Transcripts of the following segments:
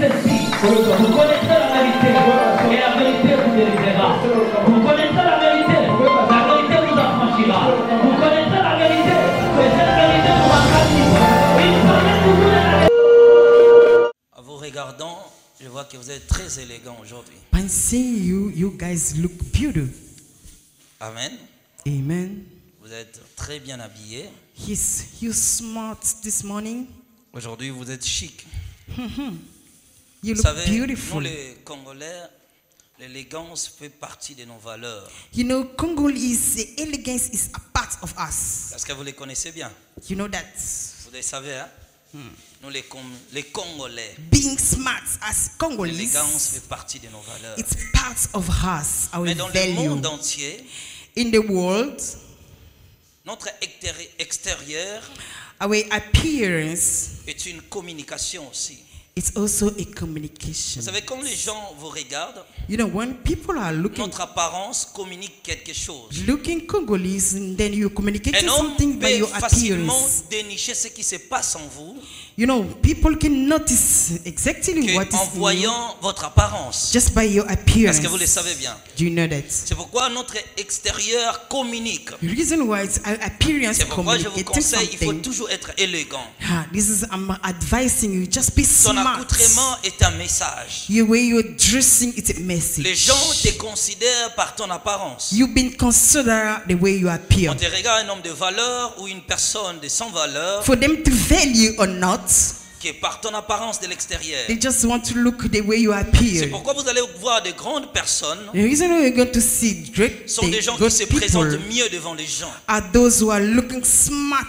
ceci. Vous connaîtrez la vérité et la vérité vous délivrera. Vous connaîtrez la vérité vous affranchira. Vous connaîtrez la vérité et cette vérité vous rendra libre. Il connaît toujours la vérité. En vous regardant, je vois que vous êtes très élégant aujourd'hui. By seeing you, you guys look beautiful. Amen. Amen. Vous êtes très bien habillés. You smart this morning. Aujourd'hui, vous êtes chic. You Vous look savez, nous beautiful. les Congolais, l'élégance fait partie de nos valeurs. You know, Congolese elegance is a part of us. Parce que vous les connaissez bien. You know that. Vous les savez, hein? Nous les Congolais, Being smart as Congolese, l'élégance fait partie de nos valeurs. it's part of us, our Mais dans le value. monde entier, In the world, notre extérieur our appearance, est une communication aussi. it's also a Vous communication. savez, quand les gens vous regardent, You know, when people are looking notre apparence communique quelque chose. Congolese, and then you communicate Un homme something by peut your facilement appearance. dénicher ce qui se passe en vous You know, people can notice exactly what que en is in you voyant votre apparence. just by your Parce appearance. que vous le savez bien. Do you know that? C'est pourquoi notre extérieur communique. The reason why it's our appearance C'est pourquoi je vous communicating conseille, il faut something. toujours être élégant. This is I'm advising you, just be Son smart. accoutrement est un message. The way you're dressing, it's a Les message. gens te considèrent par ton apparence. You've been considered the way you appear. On te regarde un homme de valeur ou une personne de sans valeur For them to value or not, qui est par ton apparence de l'extérieur. they just want to look the way you C'est appear. pourquoi vous allez voir de grandes personnes The reason why you're going to see great, sont des gens qui good se people présentent mieux devant les gens. are those who are looking smart.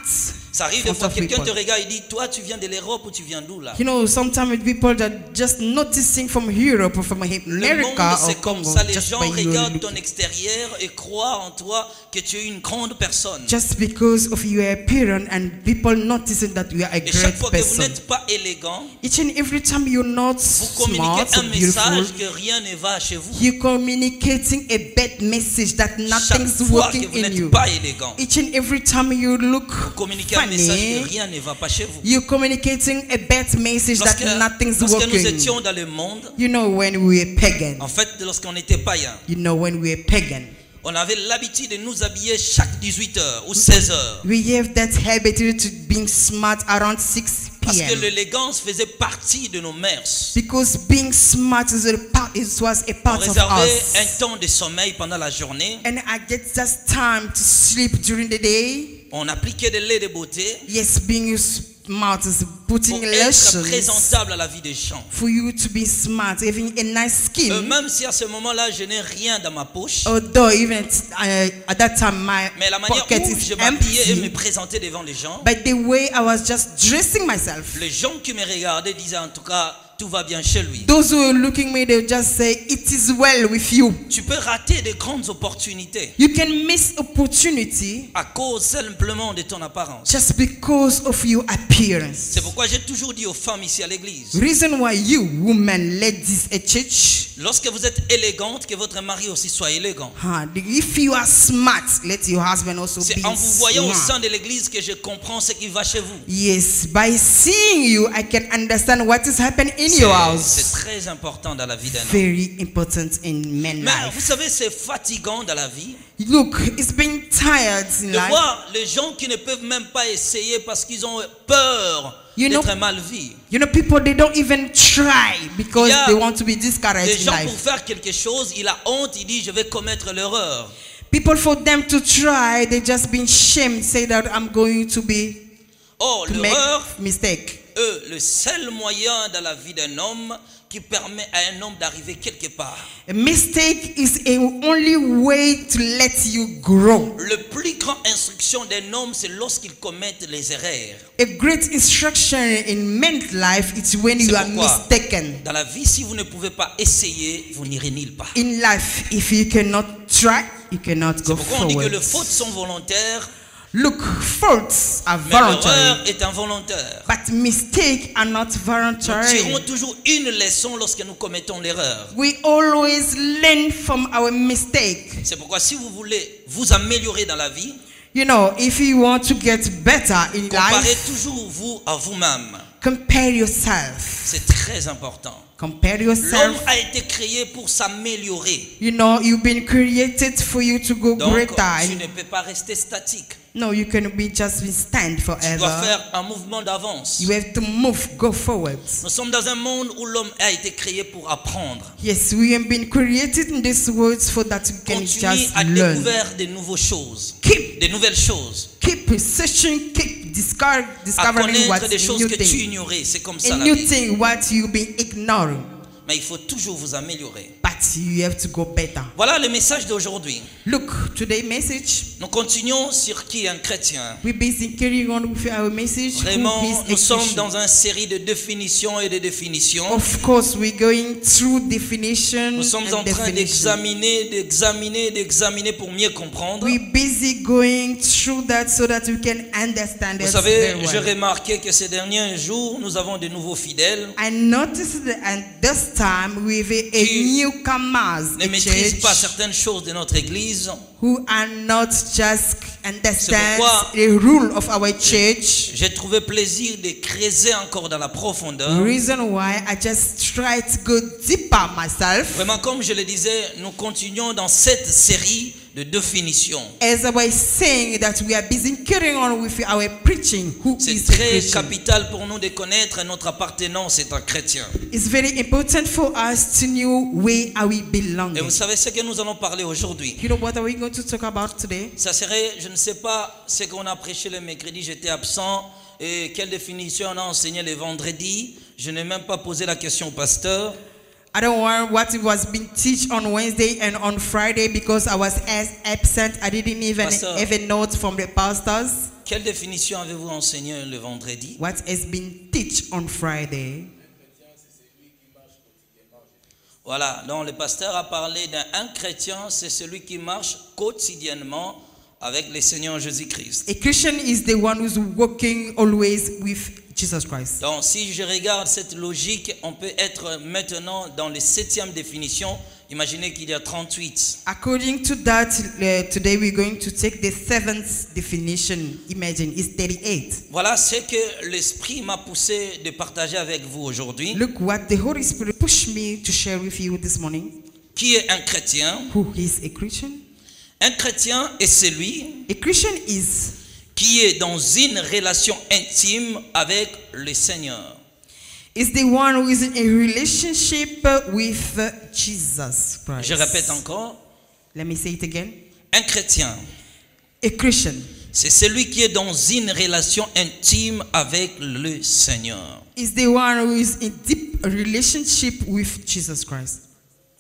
Ça arrive front des fois, of quelqu'un te people. regarde et dit, toi tu viens de l'Europe ou tu viens d'où là? You know, sometimes with people that just noticing from Europe or from Le monde America c'est or comme Congo, ça, les just gens by your regardent look. ton extérieur et croient en toi que tu es une grande personne. Just because of your appearance and people noticing that you are a Et chaque great fois que vous person. n'êtes pas élégant, Each and every time you're not vous smart communiquez or un beautiful, message que rien ne va chez vous. you're communicating a bad message that Chaque nothing's fois working que vous in n'êtes you. pas élégant, Each and every time you look vous communiquez un message que funny, rien ne va pas chez vous. you're communicating a bad message that nothing's Lorsque nous working. étions dans le monde, You know, when we were pagan, en fait, lorsqu'on était païen, you know, when we were pagan, on avait l'habitude de nous habiller chaque 18 heures ou 16 heures. we have that habit to being smart around 6 Parce que p.m. l'élégance faisait partie de nos mœurs. Because being smart is a part, it was a On part of réservait us. un temps de sommeil pendant la journée. And I get just time to sleep during the day. On appliquait des laits de beauté Yes, being smart is putting pour être lotions présentable à la vie des gens. for you to be smart, having a nice skin. Même si à ce moment-là, je n'ai rien dans ma poche, Although even at that time my mais la manière pocket où is je m'habillais et me empty, présentais devant les gens, but the way I was just dressing myself, les gens qui me regardaient disaient en tout cas, tout va bien chez lui. those who are looking me, they just say, it is well with you. Tu peux rater de grandes opportunités You can miss opportunity à cause simplement de ton apparence. just because of your appearance. C'est pourquoi j'ai toujours dit aux femmes ici à l'église, Reason why you, women, ladies at church, lorsque vous êtes élégante, que votre mari aussi soit élégant. if you are smart, let your husband also C'est be en vous voyant au smart. sein de l'église que je comprends ce qui va chez vous. Yes, by seeing you, I can understand what is happening in your C'est house. très important dans la vie d'un homme. Very important in men Mais vous life. savez, c'est fatigant dans la vie Look, it's been tired in de life. voir les gens qui ne peuvent même pas essayer parce qu'ils ont peur You know- d'être mal vus. You know, people, they don't even try because Il y a they want to be Les discouraged in gens pour life. faire quelque chose, il a honte, il dit je vais commettre l'erreur. People, for them to try, they just been shamed, say that I'm going to Oh, make l'erreur, mistake. le seul moyen dans la vie d'un homme qui permet à un homme d'arriver quelque part. A mistake is a only way to let you grow. Le plus grand instruction d'un homme, c'est lorsqu'il commet les erreurs. A great instruction in men's life is when you C'est are pourquoi, mistaken. dans la vie, si vous ne pouvez pas essayer, vous n'irez nulle part. In life, if you cannot try, you cannot C'est go pourquoi on dit que forward. les fautes sont volontaires, Look, faults are mais l'erreur voluntary, est involontaire. but mistakes are not Nous voluntary. tirons toujours une leçon lorsque nous commettons l'erreur. We always learn from our mistake. C'est pourquoi si vous voulez vous améliorer dans la vie, You know, if you want to get better in comparez life, toujours vous à vous-même. Compare yourself. C'est très important. Compare L'homme yourself. a été créé pour s'améliorer. You know, you've been created for you to go Donc, greater. tu ne peux pas rester statique. No, you can be just be stand Tu dois forever. faire un mouvement d'avance. You have to move, go forward. Nous sommes dans un monde où l'homme a été créé pour apprendre. Yes, we have been created in this world for that we can Continue just à learn. découvrir de nouvelles choses. Keep, De nouvelles choses. keep searching, keep À discovering connaître what's des a choses new que tu thing. ignorais. C'est comme ça A la new vie. thing, what you've been ignoring. Mais il faut toujours vous améliorer. But you have to go better. Voilà le message d'aujourd'hui. Look, today's message, Nous continuons sur qui est un chrétien. we're basically carrying on with our message. Who Vraiment, is a nous sommes Christian. dans une série de définitions et de définitions. Of course, we're going through definition Nous sommes en and train definition. d'examiner pour mieux comprendre. We're busy going through that so that we can understand Vous it savez, very j'ai well. remarqué que ces derniers jours, nous avons de nouveaux fidèles I noticed that at this time we have a Qui newcomers ne a maîtrisent pas church certaines choses de notre église. who are not just understand pourquoi the rule of our church. J'ai trouvé plaisir de creuser encore dans la profondeur. Reason why I just try to go deeper myself. Vraiment, comme je le disais, nous continuons dans cette série de définitions. As I was saying that we are busy carrying on with our preaching. Who C'est is a très Christian? capital pour nous de connaître notre appartenance est un chrétien. It's very important for us to know where are we belong. Et vous savez ce que nous allons parler aujourd'hui? You know what are we going to talk about today? Ça serait, je ne sais pas ce qu'on a prêché le mercredi, j'étais absent. Et quelle définition on a enseigné le vendredi? Je n'ai même pas posé la question au pasteur. I don't know what it was being teach on Wednesday and on Friday because I was absent. I didn't even Pastor. even note from the pastors. Quelle définition avez-vous enseigné le vendredi? What has been teach on Friday? Voilà, donc le pasteur a parlé d'un chrétien, c'est celui qui marche quotidiennement avec le Seigneur Jésus-Christ. A Christian is the one who's walking always with Jesus Christ. Donc si je regarde cette logique, on peut être maintenant dans la 7e définition. Imaginez qu'il y a 38. According to that, today we're going to take the 7th definition. Imagine, it's 38. Voilà ce que l'Esprit m'a poussé de partager avec vous aujourd'hui. Look what the Holy Spirit pushed me to share with you this morning. Qui est un chrétien? Who is a Christian? Un chrétien est celui A Christian is qui est dans une relation intime avec le Seigneur. the one who is in a relationship with Jesus Christ. Je répète encore, Let me say it again. un chrétien, A Christian c'est celui qui est dans une relation intime avec le Seigneur. is the one who is in deep relationship with Jesus Christ.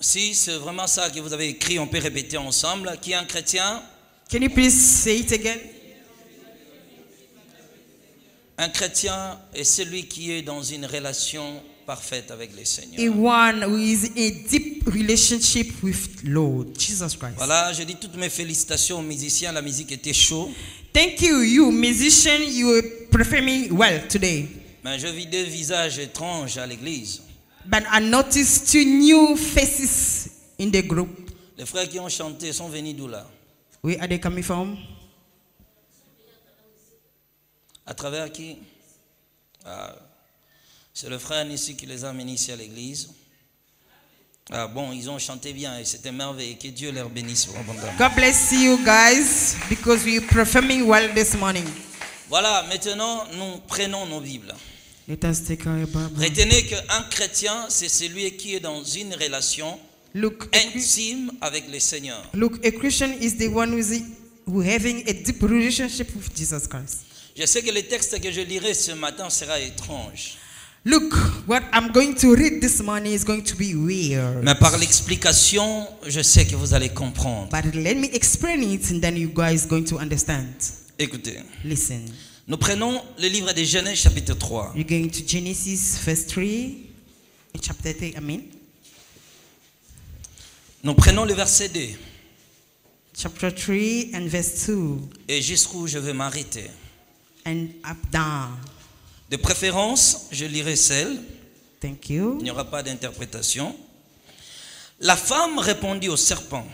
Si c'est vraiment ça que vous avez écrit, on peut répéter ensemble. Qui est un chrétien? Can you please say it again? Un chrétien est celui qui est dans une relation parfaite avec le A Seigneur. one who is in a deep relationship with Lord Jesus Christ. Voilà, je dis toutes mes félicitations aux musiciens. La musique était chaud. Thank you, you musician. You are performing well today. Mais je vis deux visages étranges à l'église. But I noticed 2 new faces in the group. Les frères qui ont chanté sont venus d'où là? Where are they coming from? À travers qui? Ah, c'est le frère Nissi qui les a amenés ici à l'église. Ah bon, ils ont chanté bien et c'était merveilleux. Que Dieu leur bénisse abondamment. God bless you guys because we are performing well this morning. Voilà, maintenant nous prenons nos Bibles. Let us take our Bible. Retenez qu'un chrétien, c'est celui qui est dans une relation Look, intime avec le Seigneur. look, a Christian is the one who having a deep relationship with Jesus Christ. Je sais que le texte que je lirai ce matin sera étrange. Look, what I'm going to read this morning is going to be weird. Mais par l'explication, je sais que vous allez comprendre. But let me explain it and then you guys going to understand. Écoutez, Listen. nous prenons le livre de Genèse chapitre 3. You're going to Genesis verse 3, chapter 3, I mean. Nous prenons le verset 2 Chapter 3 and verse 2 et jusqu'où je vais m'arrêter. and up down. De préférence, je lirai celle, Thank you. il n'y aura pas d'interprétation. La femme répondit au serpent,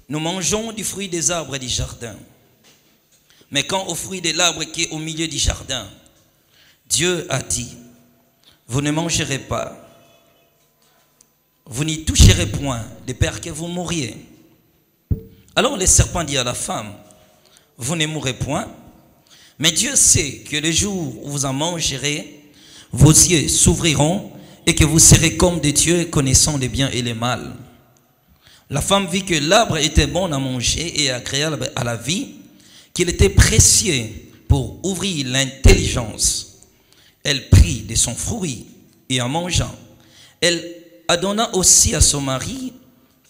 nous mangeons du fruit des arbres du jardin. Mais quand au fruit de l'arbre qui est au milieu du jardin, Dieu a dit, vous ne mangerez pas, vous n'y toucherez point, de peur que vous mouriez. Alors le serpent dit à la femme, vous ne mourrez point, mais Dieu sait que le jour où vous en mangerez, vos yeux s'ouvriront et que vous serez comme des dieux connaissant les biens et les mal. La femme vit que l'arbre était bon à manger et agréable à la vie, qu'il était précieux pour ouvrir l'intelligence. Elle prit de son fruit et en mangeant, elle donna aussi à son mari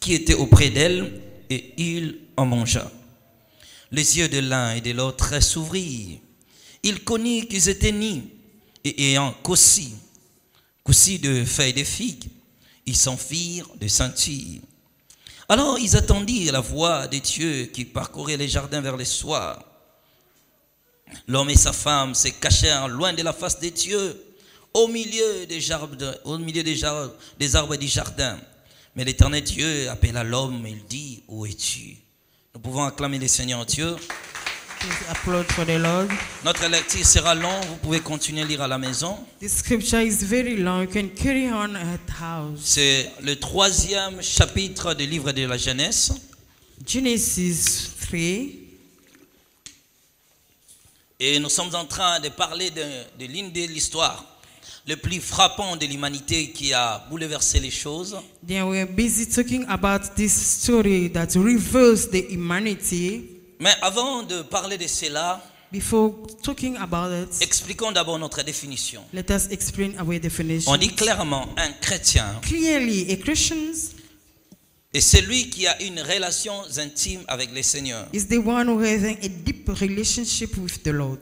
qui était auprès d'elle et il en mangea. Les yeux de l'un et de l'autre s'ouvrirent. Il connut qu'ils étaient nus et ayant cousu de feuilles de figues, ils s'en firent de ceinture. Alors ils attendirent la voix de Dieu qui parcourait les jardins vers le soir. L'homme et sa femme se cachèrent loin de la face de Dieu, au milieu des arbres du jardin. Mais l'Éternel Dieu appela l'homme et il dit, où es-tu? Nous pouvons acclamer le Seigneur Dieu. Applaud for the Lord. Notre lecture sera longue, vous pouvez continuer à lire à la maison. The scripture is very long. You can carry on at house. C'est le 3e chapitre du livre de la Genèse. Genesis 3. Et nous sommes en train de parler de l'une de l'histoire le plus frappant de l'humanité qui a bouleversé les choses. Then we're busy talking about this story that reveals the humanity. Mais avant de parler de cela, Before talking about it, expliquons d'abord notre définition. let us explain our definition. On dit clairement un chrétien Clearly, a Christian est celui qui a une relation intime avec le Seigneur. is the one who has a deep relationship with the Lord.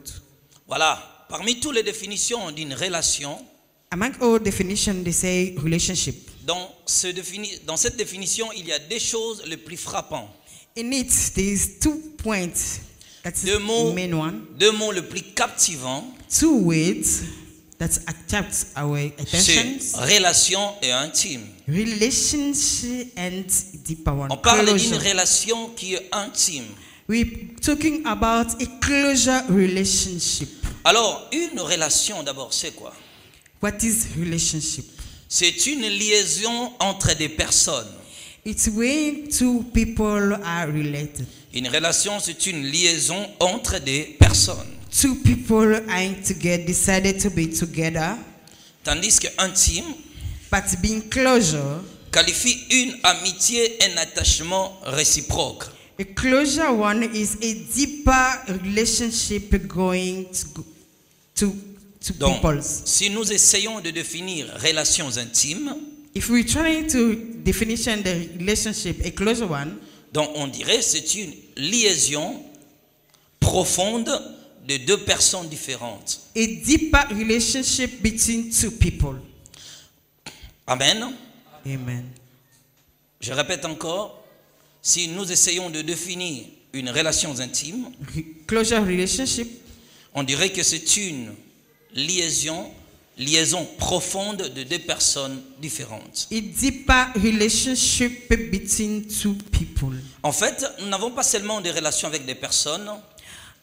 Voilà, parmi toutes les définitions d'une relation, Among all definitions, they say relationship. dans cette définition, il y a deux choses les plus frappantes. In it, there is 2 points. That's Deux the mots, main one. deux mots les plus captivants, 2 words that attract our c'est attention. relation et intime. Relationship and deeper one. On parle d'une Closure. relation qui est intime. We're talking about a closure relationship. Alors, une relation d'abord, c'est quoi? What is relationship? C'est une liaison entre des personnes. It's when 2 people are related. Une relation, c'est une liaison entre des personnes. 2 people are together, decided to be together, Tandis que intime but being closure. qualifie une amitié, un attachement réciproque. A closure one is a deeper relationship going to Donc, peoples. si nous essayons de définir relations intimes, If we're trying to definition the relationship, a closure one, donc on dirait c'est une liaison profonde de deux personnes différentes. a deeper relationship between 2 people. Amen. Amen. Je répète encore, si nous essayons de définir une relation intime, Closure relationship, on dirait que c'est une liaison profonde de deux personnes différentes. a deeper relationship between 2 people. En fait, nous n'avons pas seulement des relations avec des personnes,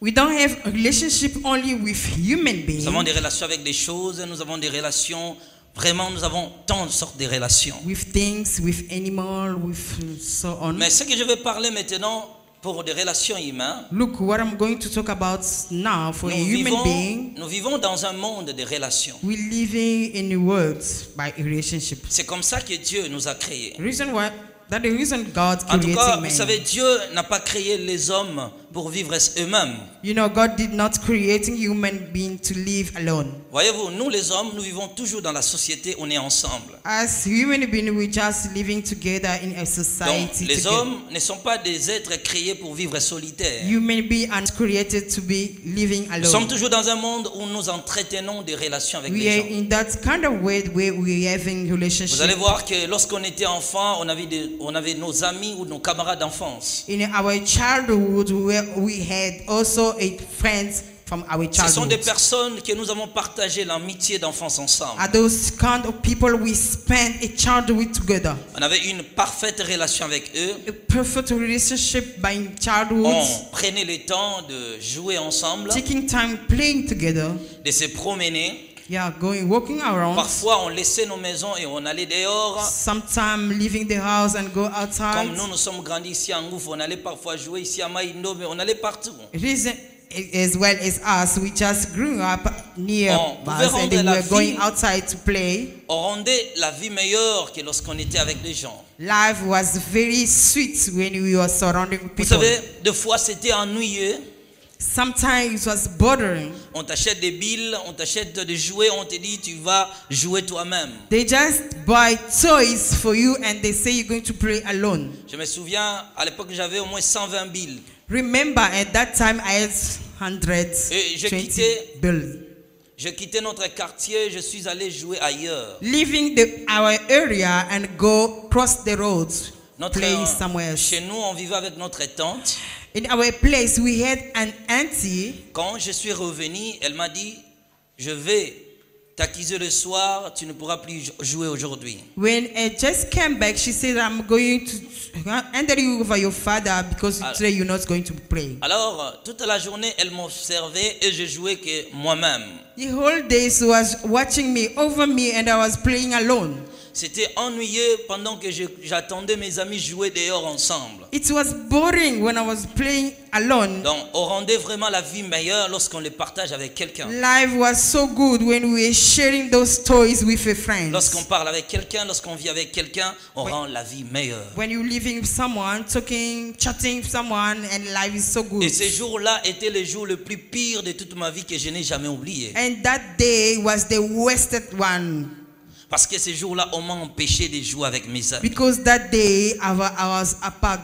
We don't have a relationship only with human beings. nous avons des relations avec des choses, nous avons des relations, vraiment nous avons tant de sortes de relations. With things, with animals, with so on. Mais ce que je vais parler maintenant pour des relations humaines, Look, what I'm going to talk about now for a human being, nous vivons dans un monde de relations. we're living in a world by a relationship. C'est comme ça que Dieu nous a créés. Reason why that the reason God En tout cas, created vous savez, man. Dieu n'a pas créé les hommes pour vivre eux-mêmes. You know, God did not create human being to live alone. Voyez-vous, nous les hommes, nous vivons toujours dans la société, on est ensemble. As human beings, we're just living together in a Donc, society. les together. hommes ne sont pas des êtres créés pour vivre solitaires. Human beings are created to be living Nous sommes alone. toujours dans un monde où nous entretenons des relations avec We les are gens. in that kind of way where we're having Vous allez relationship. voir que lorsqu'on était enfant, on avait nos amis ou nos camarades d'enfance. In our childhood, we had also a friends from our Ce sont des childhood. personnes que nous avons partagé l'amitié d'enfance ensemble. Are those kind of people we spent a childhood together? On avait une parfaite relation avec eux. A perfect relationship by childhood, On prenait le temps de jouer ensemble, taking time playing together, de se promener. Yeah, walking around. Parfois, on laissait nos maisons et on allait dehors. Sometimes leaving the house and go outside. Comme nous sommes grandis ici à Ngouf, on allait parfois jouer ici à Maïndo, mais on allait partout. It isn't as well as us. We just grew up near pouvait us and rendre then we la were going vie- outside to play. On rendait la vie meilleure que lorsqu'on était avec les gens. Life was very sweet when we were surrounding Vous people. savez, des fois c'était ennuyeux. Sometimes it was bothering. On t'achète des billes, on t'achète des jouets, on te dit tu vas jouer toi-même. They just buy toys for you and they say you're going to play alone. Je me souviens, à l'époque j'avais au moins 120 billes. Remember, at that time I had Et je 120 quittais- bills. Je quittais notre quartier, je suis allé jouer ailleurs. Leaving our area and go cross the road, Notre, playing somewhere else. chez nous, on vivait avec notre tante. In our place, we had an auntie. Quand je suis revenu, elle m'a dit, je vais t'accuser le soir, tu ne pourras plus jouer aujourd'hui. When I just came back, she said, I'm going to enter you over your father because today you're not going to pray. Alors, toute la journée, elle m'observait et je jouais que moi-même. The whole day she was watching me over me and I was playing alone. C'était ennuyeux pendant que j'attendais mes amis jouer dehors ensemble. It was boring when I was playing alone. Donc, on rendait vraiment la vie meilleure lorsqu'on les partage avec quelqu'un. Life was so good when we were sharing those toys with a friend. Lorsqu'on parle avec quelqu'un, lorsqu'on vit avec quelqu'un, on rend la vie meilleure. When you're living with someone, talking, chatting with someone, and life is so good. Et ces jours-là étaient les jours les plus pires de toute ma vie que je n'ai jamais oublié. And that day was the wasted one. Parce que ces jours-là, on m'a empêché de jouer avec mes amis. Because that day I was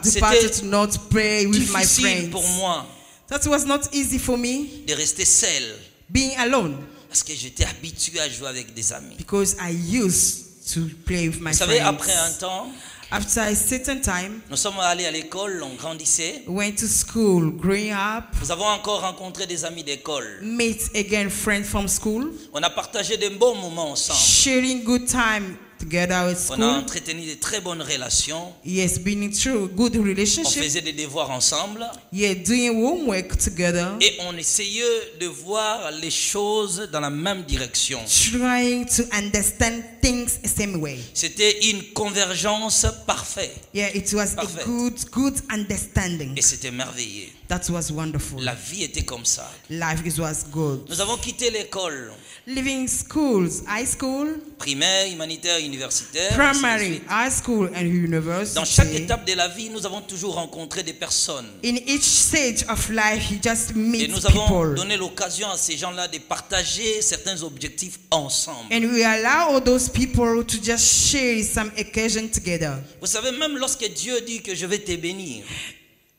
departed to not pray with my Difficile friends. pour moi That was not easy for me, de rester seul. being alone. Parce que j'étais habitué à jouer avec des amis. Because I used to play with my Vous savez, friends. après un temps, After a certain time, nous sommes allés à l'école, on grandissait. went to school, growing up, Nous avons encore rencontré des amis d'école. met again friends from school, On a partagé de bons moments ensemble. sharing good time together at On a school. entretenu de très bonnes relations. Yes, being through good On relationship. faisait des devoirs ensemble. Yeah, doing homework together. Et on essayait de voir les choses dans la même direction. Trying to understand things the same way. C'était une convergence parfaite. Yeah, it was Parfait. a good understanding. Et c'était merveilleux. That was wonderful. La vie était comme ça. Life was good. Nous avons quitté l'école Living schools, high school, primaire, humanitaire, universitaire. ainsi de primary, suite. high school, and university. Dans chaque étape de la vie, nous avons toujours rencontré des personnes. In each stage of life, you just Et meet nous avons people. donné l'occasion à ces gens-là de partager certains objectifs ensemble. And we allow all those people to just share some occasion together. Vous savez, même lorsque Dieu dit que je vais te bénir,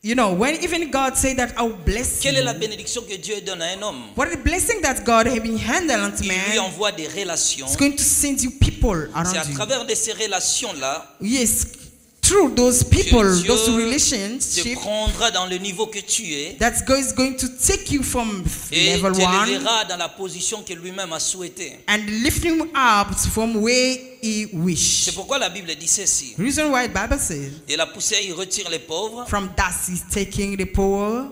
You know, when even God said that I'll bless quelle est la you, bénédiction que Dieu donne à un homme? what a blessing that God has been handed unto Il lui man. envoie des relations. It's going to send you people C'est à around you. travers de ces relations-là Yes, through those people, que those Dieu te relationships, prendra dans le niveau que tu es that God is going to take you from et level te 1 lèvera dans la position que lui-même a souhaité. and lift him up from where he wish. C'est pourquoi la Bible dit ceci. Reason why the Bible says, Et la poussière, il retire les pauvres. from dust he's taking the poor,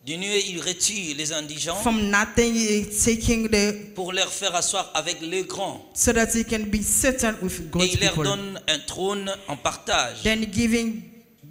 Du nuée, il retire les indigents from nothing he's taking the, pour leur faire asseoir avec les grands. so that he can be settled with Et God's il leur people. donne un trône en partage. Then giving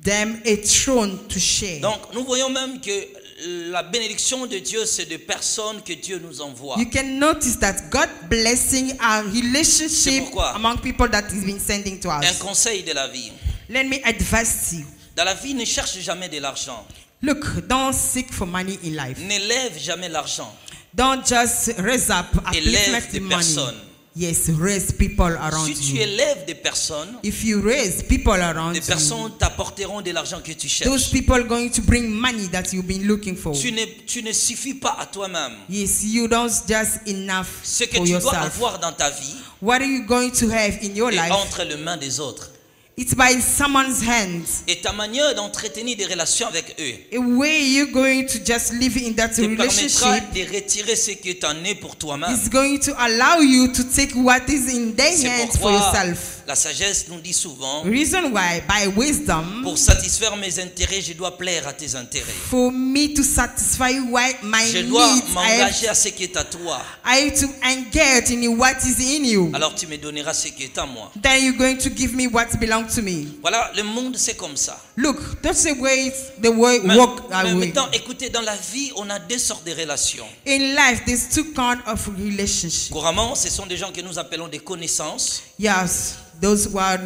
them a throne to share. Donc, nous voyons même que la bénédiction de Dieu, c'est des personnes que Dieu nous envoie. You can notice that God blessing our C'est relationship pourquoi among people that He's been sending to Un us. conseil de la vie. Let me advise you. Dans la vie, ne cherche jamais de l'argent. Look, don't seek for money in life. N'élève jamais l'argent. Don't just raise up Élève uplift des the money. personnes. Yes, raise people around Si tu you. élèves des personnes, If you raise people around des you, personnes t'apporteront de l'argent que tu those cherches. people are going to bring money that you've been looking for. Tu ne suffis pas à toi-même. Yes, you don't just enough Ce que for tu dois yourself. avoir dans ta vie What are you going to have in your est life? entre les mains des autres. It's by someone's hands. Et ta manière d'entretenir des relations avec eux A way you're going to just live in that te permettra relationship de retirer ce que tu en es pour toi-même. is going to allow you to take what is in their C'est hands for pourquoi yourself. La sagesse nous dit souvent, Reason why, by wisdom, pour satisfaire mes intérêts, je dois plaire à tes intérêts. for me to satisfy my Je dois needs, m'engager à ce qui est à toi. I have to engage in what is in you. Alors tu me donneras ce qui est à moi. Then you're going to give me what belongs to me. Voilà, le monde c'est comme ça. Look, that's the way the way Mais work away. maintenant, écoutez, dans la vie, on a deux sortes de relations. In life, there's two kinds of relationships. Couramment, ce sont des gens que nous appelons des connaissances. Yes, those who are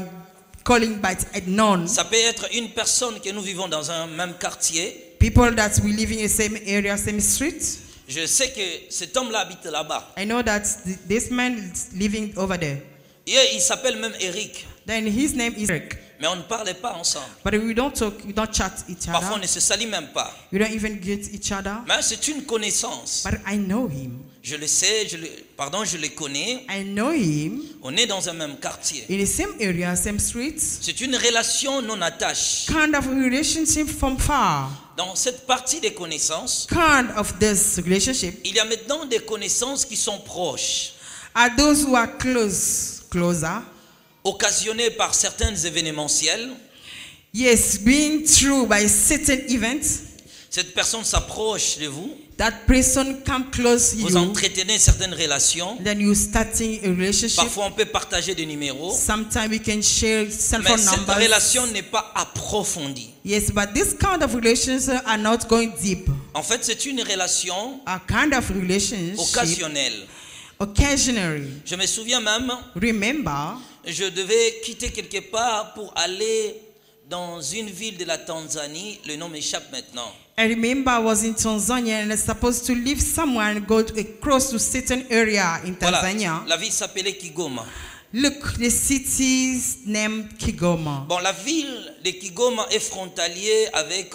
calling by known. Ça peut être une personne que nous vivons dans un même quartier. People that we live in the same area, same street. Je sais que cet homme-là habite là-bas. I know that this man is living over there. Et il s'appelle même Eric. Then his name is Eric. Mais on ne parlait pas ensemble. But we don't talk, we don't chat each Parfois, on other. ne se salue même pas. We don't even get each other. Mais c'est une connaissance. But I know him. Je le sais, je le connais. I know him On est dans un même quartier. in the same area, same streets. C'est une relation non attache. Kind of relationship from far. Dans cette partie des connaissances, Kind of this relationship il y a maintenant des connaissances qui sont proches, are those who are closer. occasionnées par certains événementiels. Yes, being through by certain events. Cette personne s'approche de vous, That person come close vous you. entretenez certaines relations. Then you starting a relationship. Parfois, on peut partager des numéros, Sometimes we can share cell mais phone cette numbers. relation n'est pas approfondie. Yes, but this kind of relations are not going deep. En fait, c'est une relation A kind of relationship, occasionnelle. occasionally. Je me souviens même, Remember, je devais quitter quelque part pour aller dans une ville de la Tanzanie. Le nom m'échappe maintenant. I remember I was in Tanzania and I was supposed to leave somewhere and go across to certain area in Voilà, Tanzania. la ville s'appelait Kigoma. Look, the city's named Kigoma. Bon, la ville de Kigoma est frontalier avec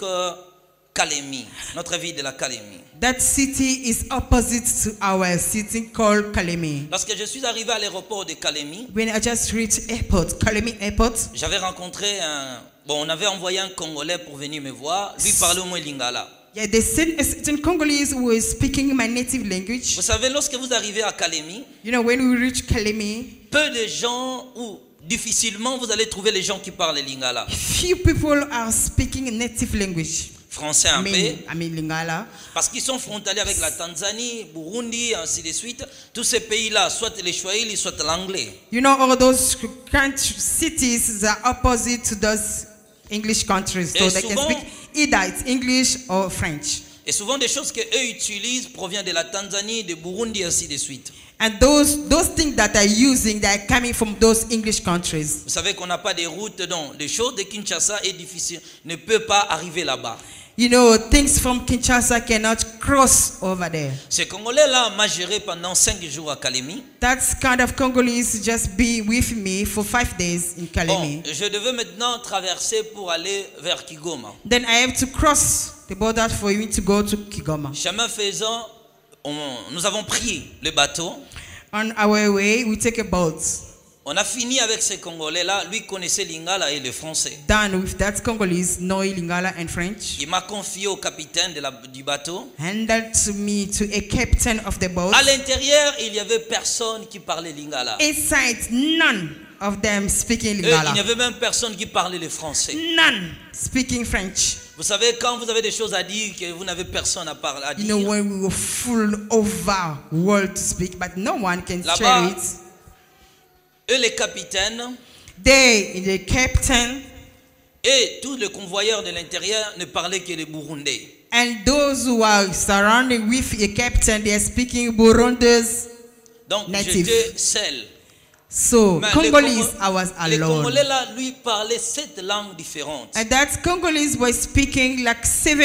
Kalemi, notre ville de la Kalemi. That city is opposite to our city called Kalemi. Lorsque je suis arrivé à l'aéroport de Kalemi, When I just reached airport, Kalemi airport, j'avais rencontré on avait envoyé un Congolais pour venir me voir. Lui parlait au moins Lingala. yeah, they sent a certain Congolese who was speaking my native language. Vous savez, lorsque vous arrivez à Kalemi, You know, when we reach Kalemi, peu de gens ou difficilement vous allez trouver les gens qui parlent Lingala. few people are speaking native language. Français un peu, I mean Lingala. parce qu'ils sont frontaliers avec la Tanzanie, Burundi, ainsi de suite. Tous ces pays-là, soit les Swahili, soit l'anglais. You know, all those cities are opposite to those English countries, so Et they can souvent- speak either it's English or French. Et souvent des choses qu'eux utilisent proviennent de la Tanzanie, de Burundi, ainsi de suite. And those things that are using, they are coming from those English countries. Vous savez qu'on n'a pas des routes, donc les choses de Kinshasa est difficile, ne peut pas arriver là-bas. You know, things from Kinshasa cannot cross over there. Ce Congolais-là m'a géré pendant 5 jours à Kalemi. That kind of Congolese just be with me for 5 days in Bon, Kalemi. je devais maintenant traverser pour aller vers Kigoma. Then I have to cross the border for you to go to Kigoma. Chemin faisant, nous avons pris le bateau. On our way, we take a boat. On a fini avec ce Congolais-là. Lui connaissait Lingala et le français. Done with that Congolese, knowing Lingala and French. Il m'a confié au capitaine du bateau. Handed to me to a captain of the boat. À l'intérieur, il n'y avait personne qui parlait Lingala. Inside, none of them speaking Il n'y Lingala. avait même personne qui parlait le français. None speaking French. Vous savez, quand vous avez des choses à dire que vous n'avez personne à parler à You dire, know, when we were full over world to speak, but no one can share là-bas, it. eux les capitaines They, the captain, et tous les convoyeurs de l'intérieur ne parlaient que le burundais. and those who are surrounding with a captain, they are speaking Burundi's. Donc Native. j'étais seul. So, Mais Congolese, I was les alone. Congolais là, lui parlaient 7 langues différentes. And that Congolese was speaking like 7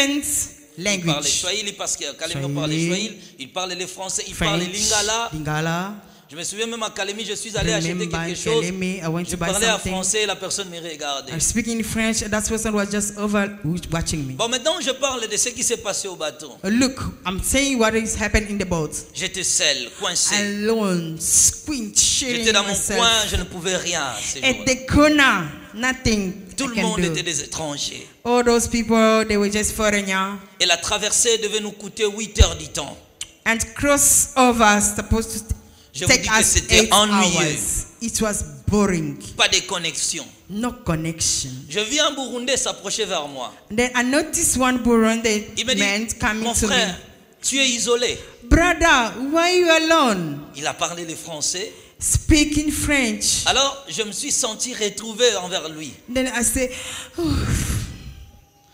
Il parlait languages. Swahili parce que Kalemi parlait Swahili, il parlait le français, il parlait French, Lingala. Lingala. Je me souviens même à Kalemi, je suis allé acheter Remember quelque in chose. Kalemi, I went Je to buy parlais en something. français et la personne me regardait. I was speaking in French, and that person was just over watching me. Bon, maintenant je parle de ce qui s'est passé au bateau. Look, I'm saying what is happening in the boat. J'étais seul, coincé. Alone, squinching J'étais dans mon myself. coin, je ne pouvais rien. Ces At jours-là. the corner, nothing Tout I le can monde do. était des étrangers. All those people, they were just foreigners. Et la traversée devait nous coûter 8 heures du temps. And crossover supposed to Je vous take dis que us c'était 8 ennuyeux. hours. It was boring. pas de connexion. No connection. Je vis un Burundais s'approcher vers moi. Then I noticed one Burundi Il me man dit, coming mon to me. frère, tu es isolé. Brother, why you alone? Il a parlé le français. Speaking French. Alors, je me suis senti retrouvé envers lui. Then I say,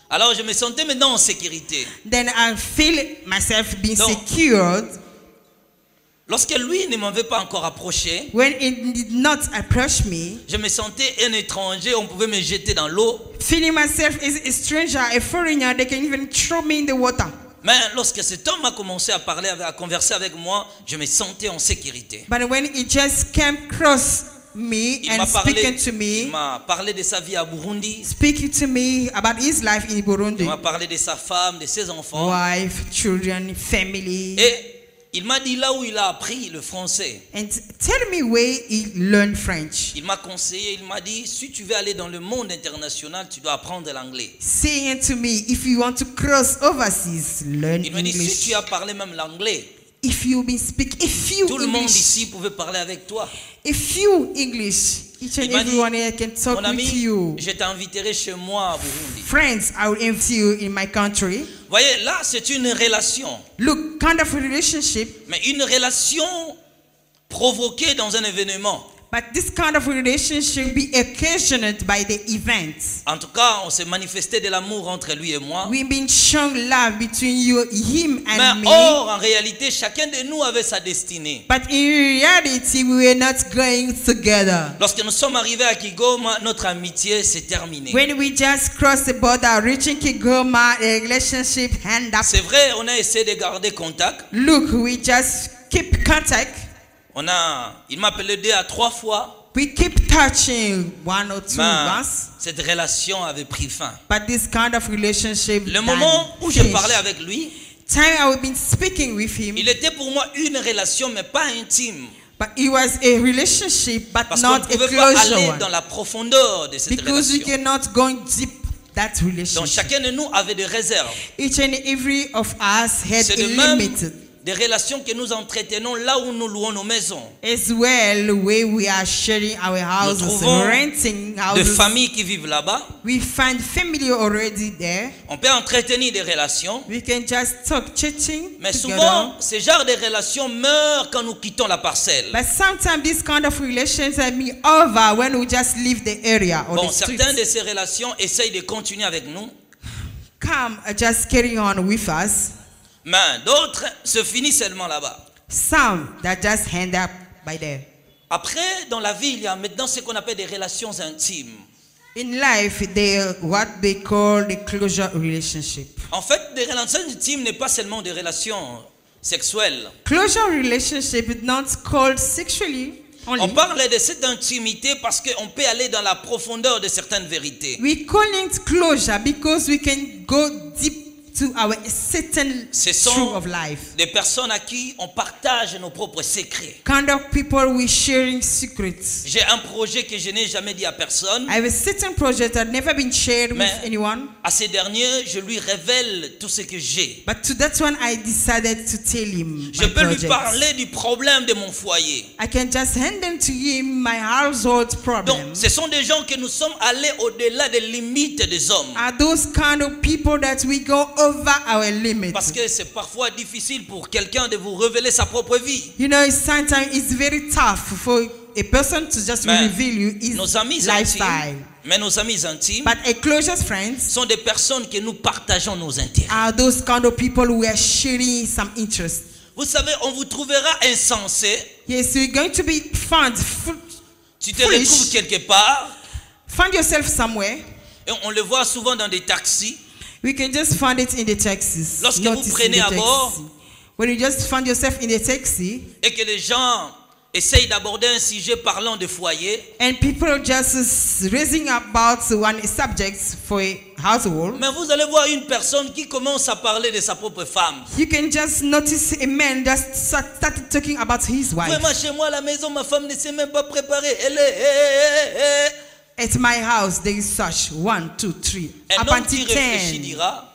Alors, je me sentais maintenant en sécurité. then I feel myself being Donc, secured. Lorsque lui ne m'avait pas encore approché, When it did not approach me, je me sentais un étranger, on pouvait me jeter dans l'eau. feeling myself as a stranger, a foreigner, they can even throw me in the water. Mais lorsque cet homme a commencé à parler, à converser avec moi, je me sentais en sécurité. But when it just came across me Il and m'a speaking to parlé de sa vie à Burundi. speaking to me about his life in Il Burundi, m'a parlé de sa femme, de ses enfants. wife, children, family, Et il m'a dit là où il a appris le français. and tell me where he learned French. Il m'a conseillé, il m'a dit, si tu veux aller dans le monde international, tu dois apprendre l'anglais. Saying to me, if you want to cross overseas, learn Il me dit, si English. tu as parlé même l'anglais, If you been speak, if you tout le monde English, ici pouvait parler avec toi. if you English, each and Il m'a dit, everyone here can talk mon ami, with you. je t'inviterai chez moi à Burundi. Friends, I will invite you in my country. Voyez, là, c'est une relation. Look, kind of relationship, Mais une relation provoquée dans un événement. but this kind of relationship be occasioned by the events. En tout cas, on s'est manifesté de l'amour entre lui et moi. We've been shown love between you, him and Mais me. or, en réalité, chacun de nous avait sa destinée. But in reality, we were not going together. Lorsque nous sommes arrivés à Kigoma, notre amitié s'est terminée. When we just crossed the border, reaching Kigoma, a relationship hand up. C'est vrai, on a essayé de garder contact. Look, we just keep contact. Il m'a appelé 2 à 3 fois. We keep touching one or two Mais once. cette relation avait pris fin. But this kind of relationship. Le moment où je finished. parlais avec lui, Time I've been speaking with him, il était pour moi une relation, mais pas intime. but it was a relationship, but Parce qu'on ne not a pouvait pas close aller one. dans la profondeur de cette Because we relation. cannot go deep that Donc relationship. chacun de nous avait des réserves. Each and every of us had C'est a de même limit. des relations que nous entretenons là où nous louons nos maisons. As well, where we are sharing our houses, trouvons renting De houses. familles qui vivent là-bas. We find family already there. On peut entretenir des relations. We can just talk, chatting Mais together. souvent, ce genre de relations meurent quand nous quittons la parcelle. But sometimes this kind of relations are be over when we just leave the area or Bon, the street. certaines de ces relations essayent de continuer avec nous. Come, just carry on with us. Mais d'autres se finissent seulement là-bas. Some that just end up by there. Après, dans la vie, il y a maintenant ce qu'on appelle des relations intimes. In life, they what they call the closure relationship. En fait, des relations intimes n'est pas seulement des relations sexuelles. Closure relationship is not called sexually only. On parle de cette intimité parce qu'on peut aller dans la profondeur de certaines vérités. We call it closure because we can go deep to our certain Ce truth sont of life. des personnes à qui on partage nos propres secrets. Kind of people we sharing secrets. J'ai un projet que je n'ai jamais dit à personne. I have a certain project that never been shared with Mais anyone. à ces derniers, je lui révèle tout ce que j'ai. But to that one, I decided to tell him Je my peux lui project. parler du problème de mon foyer. I can just hand them to him my household Donc, problem. ce sont des gens que nous sommes allés au-delà des limites des hommes. Are those kind of people that we go over our limit? Parce que c'est parfois difficile pour quelqu'un de vous révéler sa propre vie. You know, sometimes it's very tough for a person to just Mais reveal you his nos amis lifestyle. intimes, mais nos amis intimes But a closest friends sont des personnes que nous partageons nos intérêts. are those kind of people who are sharing some interest. Vous savez, on vous trouvera insensé. Yes, you're going to be found. Tu te Foolish. retrouves quelque part Find yourself somewhere. et on le voit souvent dans des taxis. We can just find it in the taxis. Lorsque vous Notice in prenez the à bord, taxi. When you just find yourself in the taxi Et que les gens essayent d'aborder un sujet parlant de foyer, and people just raising about one subject for a household, mais vous allez voir une personne qui commence à parler de sa propre femme. you can just notice a man just started talking about his wife. Vraiment, chez moi à la maison, ma femme ne s'est même pas préparée. Elle est... At my house, there is such 1, 2, 3, Un up homme qui until réfléchit 10. dira,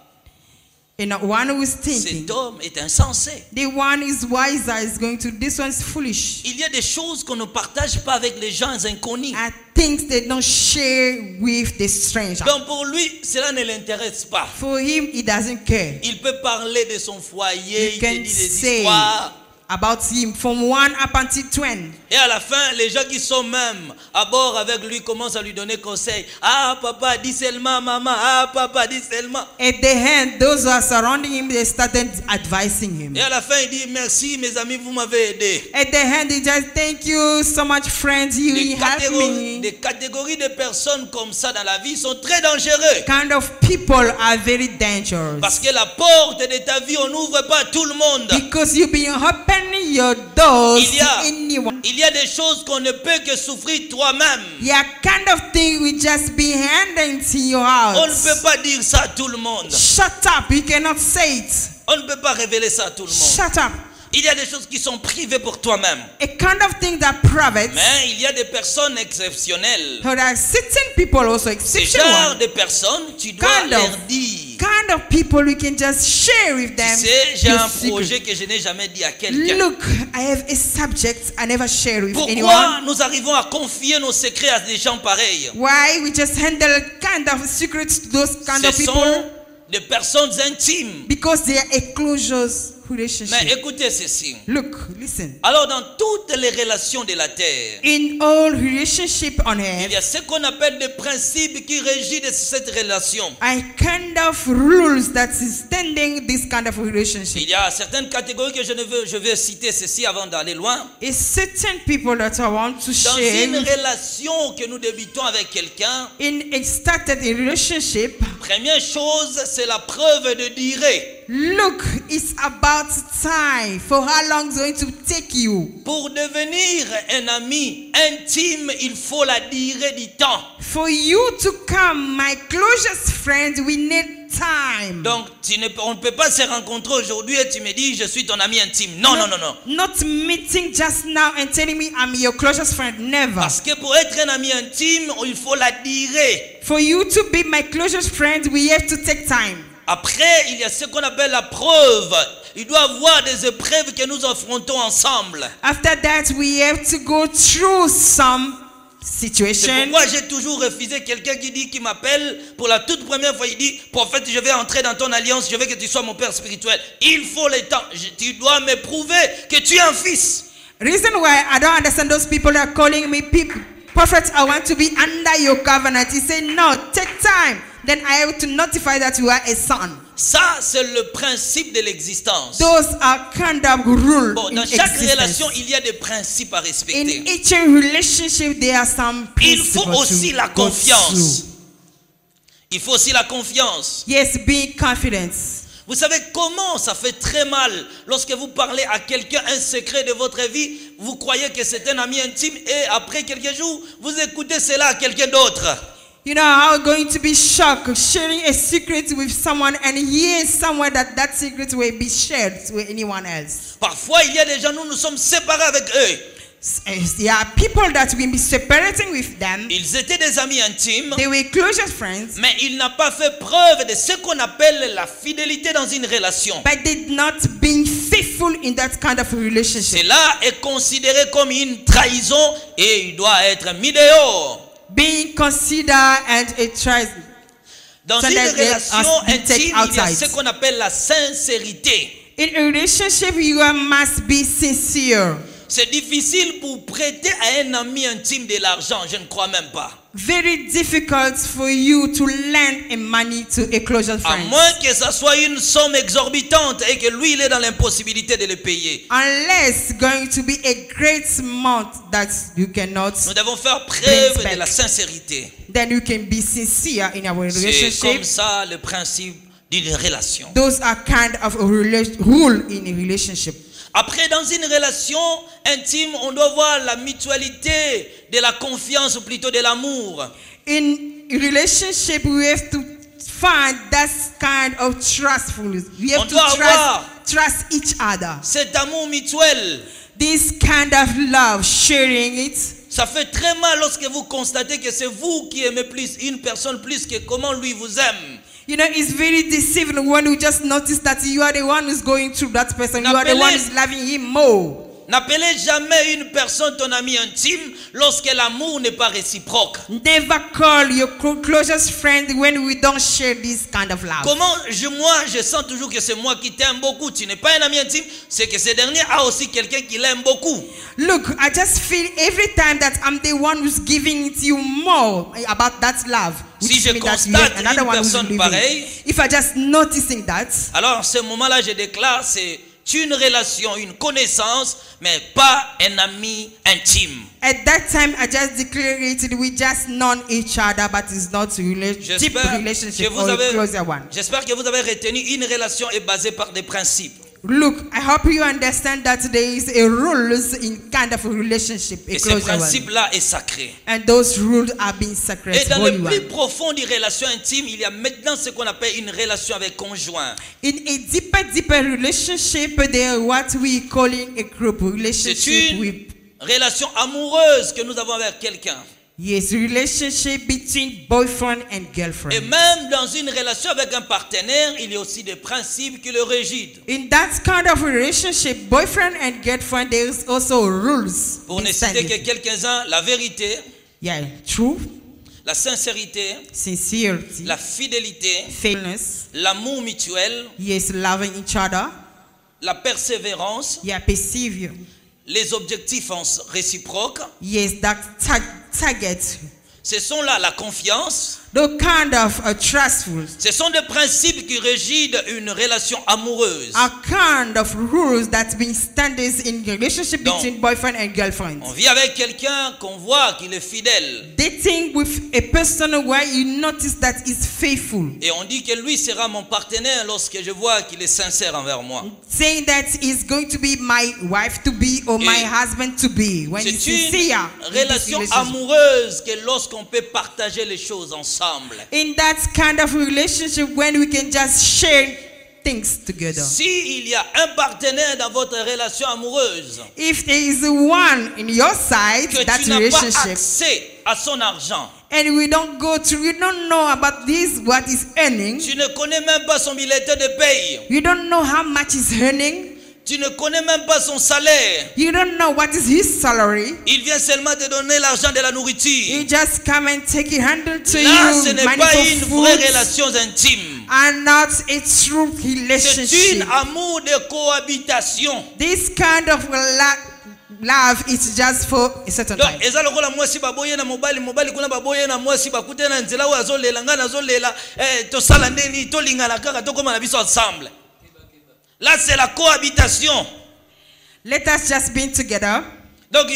And one who is thinking, cet homme est insensé. the one who is wiser is going to, this one's foolish. Il y a des choses qu'on ne partage pas avec les gens inconnus. Are things they don't share with the stranger. Donc pour lui, cela ne l'intéresse pas. For him, he doesn't care. Il peut parler de son foyer, You il te can dit des say histoires. about him from 1 up until 20. Et à la fin, les gens qui sont même à bord avec lui commencent à lui donner conseil. Ah papa, dis seulement maman. Ah papa, dis seulement. At the end, those who are surrounding him, they started advising him. Et à la fin, il dit merci mes amis, vous m'avez aidé. At the end, he just, thank you so much, friends, you helped me. Des catégories de personnes comme ça dans la vie sont très dangereux. Kind of people are very dangerous. Parce que la porte de ta vie, on n'ouvre pas à tout le monde. Because you've been opening your doors to anyone. Il y a des choses qu'on ne peut que souffrir toi-même. Yeah, kind of thing will just be handed to your On ne house. peut pas dire ça à tout le monde. Shut up, you cannot say it. On ne peut pas révéler ça à tout le monde. Shut up. Il y a des choses qui sont privées pour toi-même. A kind of thing that private. Mais il y a des personnes exceptionnelles. There are certain people also Ces exceptional genres ones. de personnes, tu dois Kind of. leur dire. Kind of people we can just share with Tu them. sais, j'ai your un secret. projet que je n'ai jamais dit à quelqu'un. Look, I have a subject I never share with Pourquoi anyone. nous arrivons à confier nos secrets à des gens pareils? Why we just handle kind of secrets to those kind Ce of people? sont des personnes intimes. Because they are a close Mais relationship. écoutez ceci. Look, listen. Alors dans toutes les relations de la terre, In all relationship on il earth, y a ce qu'on appelle des principes qui régissent cette relation. I kind of rules that is standing this kind of relationship. Il y a certaines catégories que je vais citer ceci avant d'aller loin. It's certain people that I want to Dans share. une relation que nous débutons avec quelqu'un, In a started a relationship, première chose, c'est la preuve de durée. look, it's about time. For how long it's going to take you? Pour devenir un ami intime, il faut la durée du temps. For you to come, my closest friend, we need time. Donc, on ne peut pas se rencontrer aujourd'hui et tu me dis, je suis ton ami intime. Non, non, non, non. Not meeting just now and telling me I'm your closest friend. Never. Parce que pour être un ami intime, il faut la durée. For you to be my closest friend, we have to take time. Après, il y a ce qu'on appelle la preuve. Il doit y avoir des épreuves que nous affrontons ensemble. After that, we have to go through some C'est situation. pourquoi j'ai toujours refusé quelqu'un qui m'appelle pour la toute première fois. Il dit, prophète, je vais entrer dans ton alliance, je veux que tu sois mon père spirituel. Il faut le temps. Tu dois me prouver que tu es un fils. Reason why I don't understand those people that are calling me people. Prophet, I want to be under your covenant. He said, no, take time. Then I have to notify that you are a son. Ça, c'est le principe de l'existence. Those are kind of rules Bon, in dans chaque existence. relation, il y a des principes à respecter. In each relationship, there are some Il principles faut aussi to la go confiance. through. Il faut aussi la confiance. Yes, being confident. Vous savez comment ça fait très mal lorsque vous parlez à quelqu'un un secret de votre vie, vous croyez que c'est un ami intime et après quelques jours, vous écoutez cela à quelqu'un d'autre. You know how going to be shocked sharing a secret with someone and hearing somewhere that secret will be shared with anyone else. Parfois, il y a des gens, nous sommes séparés avec eux. There are people that will be separating with them. Ils étaient des amis intimes, They were closest friends, mais ils n'ont pas fait preuve de ce qu'on appelle la fidélité dans une relation. but did not being faithful in that kind of relationship. Cela est considéré comme une trahison et il doit être mis dehors. Being considered and a treason. Dans So une that they relation must be taken intime, il y a outside. ce qu'on appelle la sincérité. In a relationship, you must be sincere. C'est difficile pour prêter à un ami intime de l'argent, je ne crois même pas. Very difficult for you to lend a money to a closest À friend. moins que ça soit une somme exorbitante et que lui, il est dans l'impossibilité de le payer. Unless going to be a great amount that you cannot, Nous devons faire preuve Brings de la back. sincérité. then you can be sincere in our C'est comme relationship. ça le principe d'une relation. Those are kind of a rule in a relationship. Après, dans une relation intime, on doit voir la mutualité de la confiance ou plutôt de l'amour. In a relationship, we have to find that kind of trustfulness. We have On to doit avoir trust each other. cet amour mutuel. This kind of love, sharing it. Ça fait très mal lorsque vous constatez que c'est vous qui aimez plus une personne plus que comment lui vous aime. You know, it's very deceiving when you just notice that you are the one who's going through that person. You are the one who's loving him more. N'appelez jamais une personne ton ami intime lorsque l'amour n'est pas réciproque. Never call your closest friend when we don't share this kind of love. Moi, je sens toujours que c'est moi qui t'aime beaucoup. Tu n'es pas un ami intime, c'est que ce dernier a aussi quelqu'un qui l'aime beaucoup. Look, I just feel every time that I'm the one who's giving it to you more about that love. Si je constate une personne pareille, if I just noticing that, alors à ce moment-là, je déclare c'est une relation, une connaissance, mais pas un ami intime. At that time, I just declare it. We just know each other, but it's not a deep relationship or a closer one. J'espère que vous avez retenu une relation est basée par des principes. Look, I hope you understand that there is a rules in kind of a relationship. Et ce principe-là est sacré. And those rules are being sacred. Et dans le plus profond des relations intimes, il y a maintenant ce qu'on appelle une relation avec conjoint. In a deeper relationship, there what we calling a group relationship. C'est une relation amoureuse que nous avons avec quelqu'un. Yes, relationship between boyfriend and girlfriend. Et même dans une relation avec un partenaire, il y a aussi des principes qui le régissent. In that kind of relationship, boyfriend and girlfriend, there is also rules. Pour ne citer que quelques-uns, la vérité, truth, la sincérité, sincerity, la fidélité, faithfulness, l'amour mutuel, loving each other, la persévérance, persevere, les objectifs réciproques. That target. Ce sont là la confiance. The kind of trustful. Ce sont des principes qui régissent une relation amoureuse. A kind of rules that been standards in relationship between boyfriend and girlfriend. On vit avec quelqu'un qu'on voit qu'il est fidèle. Dating with a person where you notice that is faithful. Et on dit que lui sera mon partenaire lorsque je vois qu'il est sincère envers moi. Saying that is going to be my wife to be or my husband to be. When it's sincere. Relation amoureuse que lorsqu'on peut partager les choses ensemble. In that kind of relationship when we can just share things together. Si il y a un partenaire dans votre relation amoureuse, if there is one in your side, que that tu n'as relationship, pas accès à son argent, and we don't know about this, what is earning. Tu ne connais même pas son bulletin de paye. You don't know how much is earning. Tu ne connais même pas son salaire. You don't know what is his salary. Il vient seulement te donner l'argent de la nourriture. He just come and take it handle to Là, you. ce n'est pas une vraie relation intime. And not a true relationship. C'est une amour de cohabitation. This kind of love is just for a certain time. Eza lokola mwasi baboye na mobali kuna baboye na mwasi bakute na nzela wa azolela nga nazolela to sala ndeni to lingala kaka to koma na biso ensemble. Là c'est la cohabitation. Let us just be together. Donc,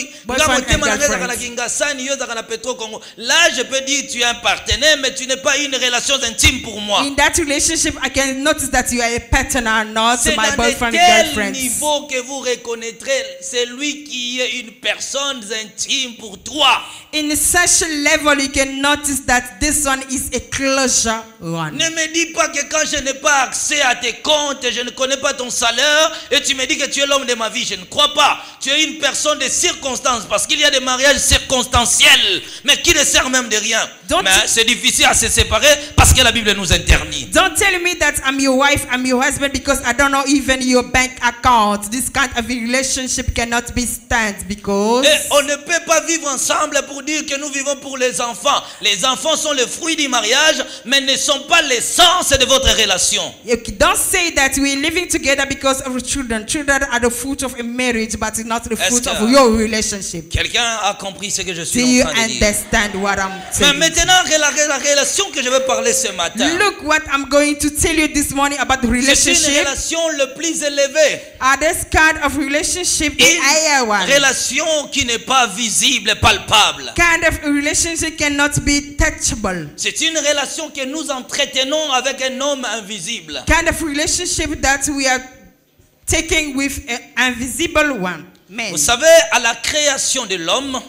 là, je peux dire tu es un partenaire, mais tu n'es pas une relation intime pour moi. In that relationship, I can notice that you are a partner, not my boyfriend and girlfriend. C'est niveau que vous reconnaîtrez celui qui est une personne intime pour toi. In such a level, you can notice that this one is a closer one. Ne me dis pas que quand je n'ai pas accès à tes comptes, je ne connais pas ton salaire, et tu me dis que tu es l'homme de ma vie. Je ne crois pas. Tu es une personne de circonstances, parce qu'il y a des mariages circonstanciels, mais qui ne servent même de rien. Mais c'est difficile à se séparer parce que la Bible nous interdit. Don't tell me that I'm your wife, I'm your husband, because I don't know even your bank account. This kind of relationship cannot be stand because. Et on ne peut pas vivre ensemble pour dire que nous vivons pour les enfants. Les enfants sont le fruit du mariage, mais ne sont pas l'essence de votre relation. Don't say that we're living together because of children. Children are the fruit of a marriage, but it's not the fruit of your relationship. Quelqu'un a compris ce que je suis en train de dire. Understand what I'm saying? Mais maintenant, la relation que je veux parler ce matin. Look what I'm going to tell you this morning about the relationship. C'est une relation le plus élevée. This kind of relationship, the higher one. Relation qui n'est pas visible, palpable. Kind of relationship cannot be touchable. C'est une relation que nous entretenons avec un homme invisible. Kind of relationship that we are taking with an invisible one. Man. Vous savez, à la création de l'homme,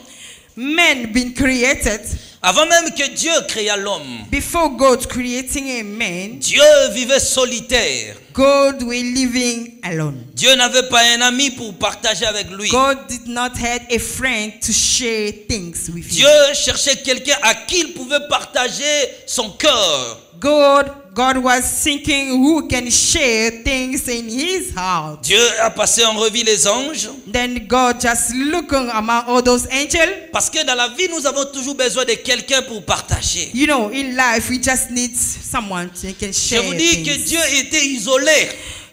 men been created. Avant même que Dieu créa l'homme, before God creating a man, Dieu vivait solitaire. God was living alone. Dieu n'avait pas un ami pour partager avec lui. God did not have a friend to share things with Dieu cherchait quelqu'un à qui il pouvait partager son cœur. God God was thinking who can share things in his heart. Dieu a passé en revue les anges. Then God just looking among all those angels. Parce que dans la vie, nous avons toujours besoin de quelqu'un pour partager. You know, in life, we just need someone who can Je share vous dis que things. Dieu était isolé.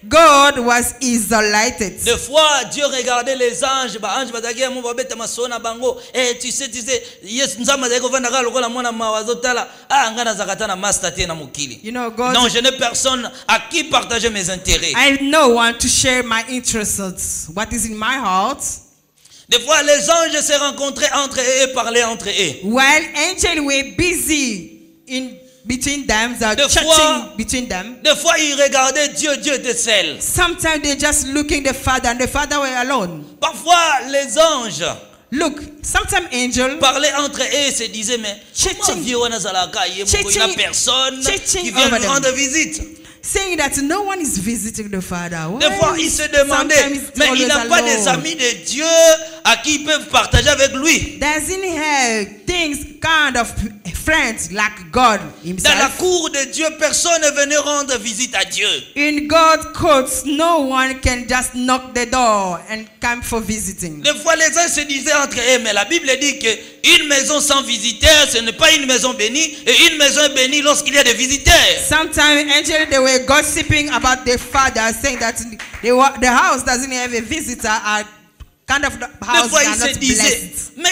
God was isolated. Des fois, Dieu regardait les anges. Ange bazaki mo babeta masona bango. Tu sais, yes, nzamba zako vanda ka lokola mwana mawazo tala. Ah, ngana zakata na master te na mukili. You know, God. Non, je n'ai personne à qui partager mes intérêts. I have no one to share my interests. What is in my heart? Des fois, les anges se rencontraient entre eux et parlaient entre eux. While angels were busy in between them, they are Des chatting fois- between them. Des fois, ils regardaient Dieu, Dieu était seul. Sometimes they just looking the Father, and the Father were alone. Parfois, les anges Look, sometimes angels parlaient entre eux et se disaient, mais Chitching. comment Dieu wana zalaka, il n'y a Chitching. personne Chitching qui vient over nous them. rendre visite. saying that no one is visiting the Father. Des Why fois, ils se demandaient, sometimes it's mais il always n'a pas alone? des amis de Dieu à qui ils peuvent partager avec lui. Doesn't he have things, kind of friends like God Dans la himself? cour de Dieu, personne ne venait rendre visite à Dieu. In God's courts, no one can just knock the door and come for visiting. Des fois, les uns se disaient entre eux, mais la Bible dit que une maison sans visiteurs, ce n'est pas une maison bénie, et une maison est bénie lorsqu'il y a des visiteurs. Sometimes angels they were gossiping about the Father, saying that the house doesn't have a visitor. Kind of the Des house fois, are ils se not disaient, blessed. mais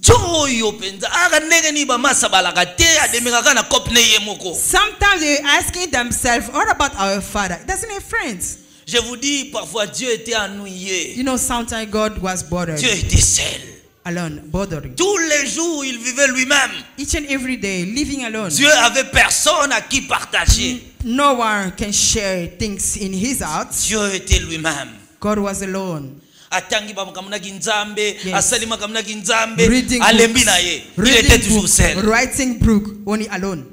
Joyo penza, aga ndenge ni ba masa balaka te, ademekaka na kopne ye moko. Sometimes they're asking themselves, what about our Father? He doesn't have friends. Je vous dis, parfois Dieu était ennuyé. You know, sometimes God was bothered, Dieu était seul. alone, bothering. Tous les jours, il vivait lui-même. Each and every day, living alone. Dieu avait personne à qui partager. No one can share things in his heart. Dieu était lui-même. God was alone. Atangi bakamunaki nzambe, Yes. asalima kamunaki nzambe, Reading alembi books, na ye. Il était toujours books, seul. writing book, only alone.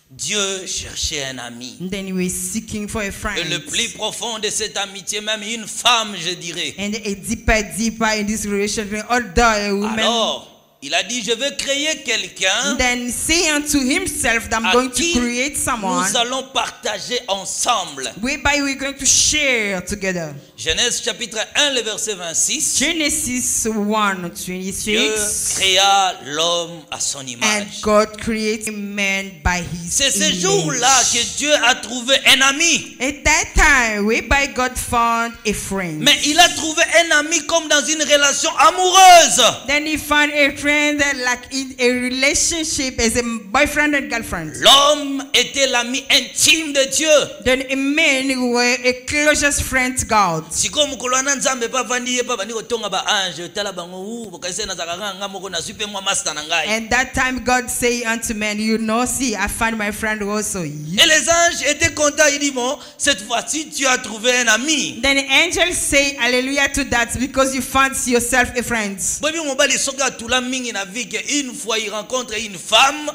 Dieu cherchait un ami. And then he was seeking for a friend. Et le plus profond de cette amitié, même une femme, je dirais. And a deeper in this relationship, although a woman, Alors, il a dit, je vais créer quelqu'un then say unto himself that I'm à going qui to create someone nous allons partager ensemble. whereby we're going to share together. Genèse chapitre 1, le verset 26. Genesis Dieu 1:26. créa l'homme à son And image. God created man by his C'est ce image. jour-là que Dieu a trouvé un ami. At that time, whereby God found a friend. Mais il a trouvé un ami comme dans une relation amoureuse. Then he found a friend that like in a relationship as a boyfriend and girlfriend. L'homme était l'ami intime de Dieu. Then a man who were a closest friend to God. Siko mukolo wana nzambe pa vandi ye pa bandi kotonga ba ange tala bango bokase na zakaka nga moko na supe mwa master na ngai. And that time God say unto man, you know, see, I found my friend also. Et les anges étaient contents, ils disent bon, cette fois-ci tu as trouvé un ami. Then the angels say hallelujah to that because you found yourself a friend. Bobi mobali soka tula mingi na vie que une fois il rencontre une femme.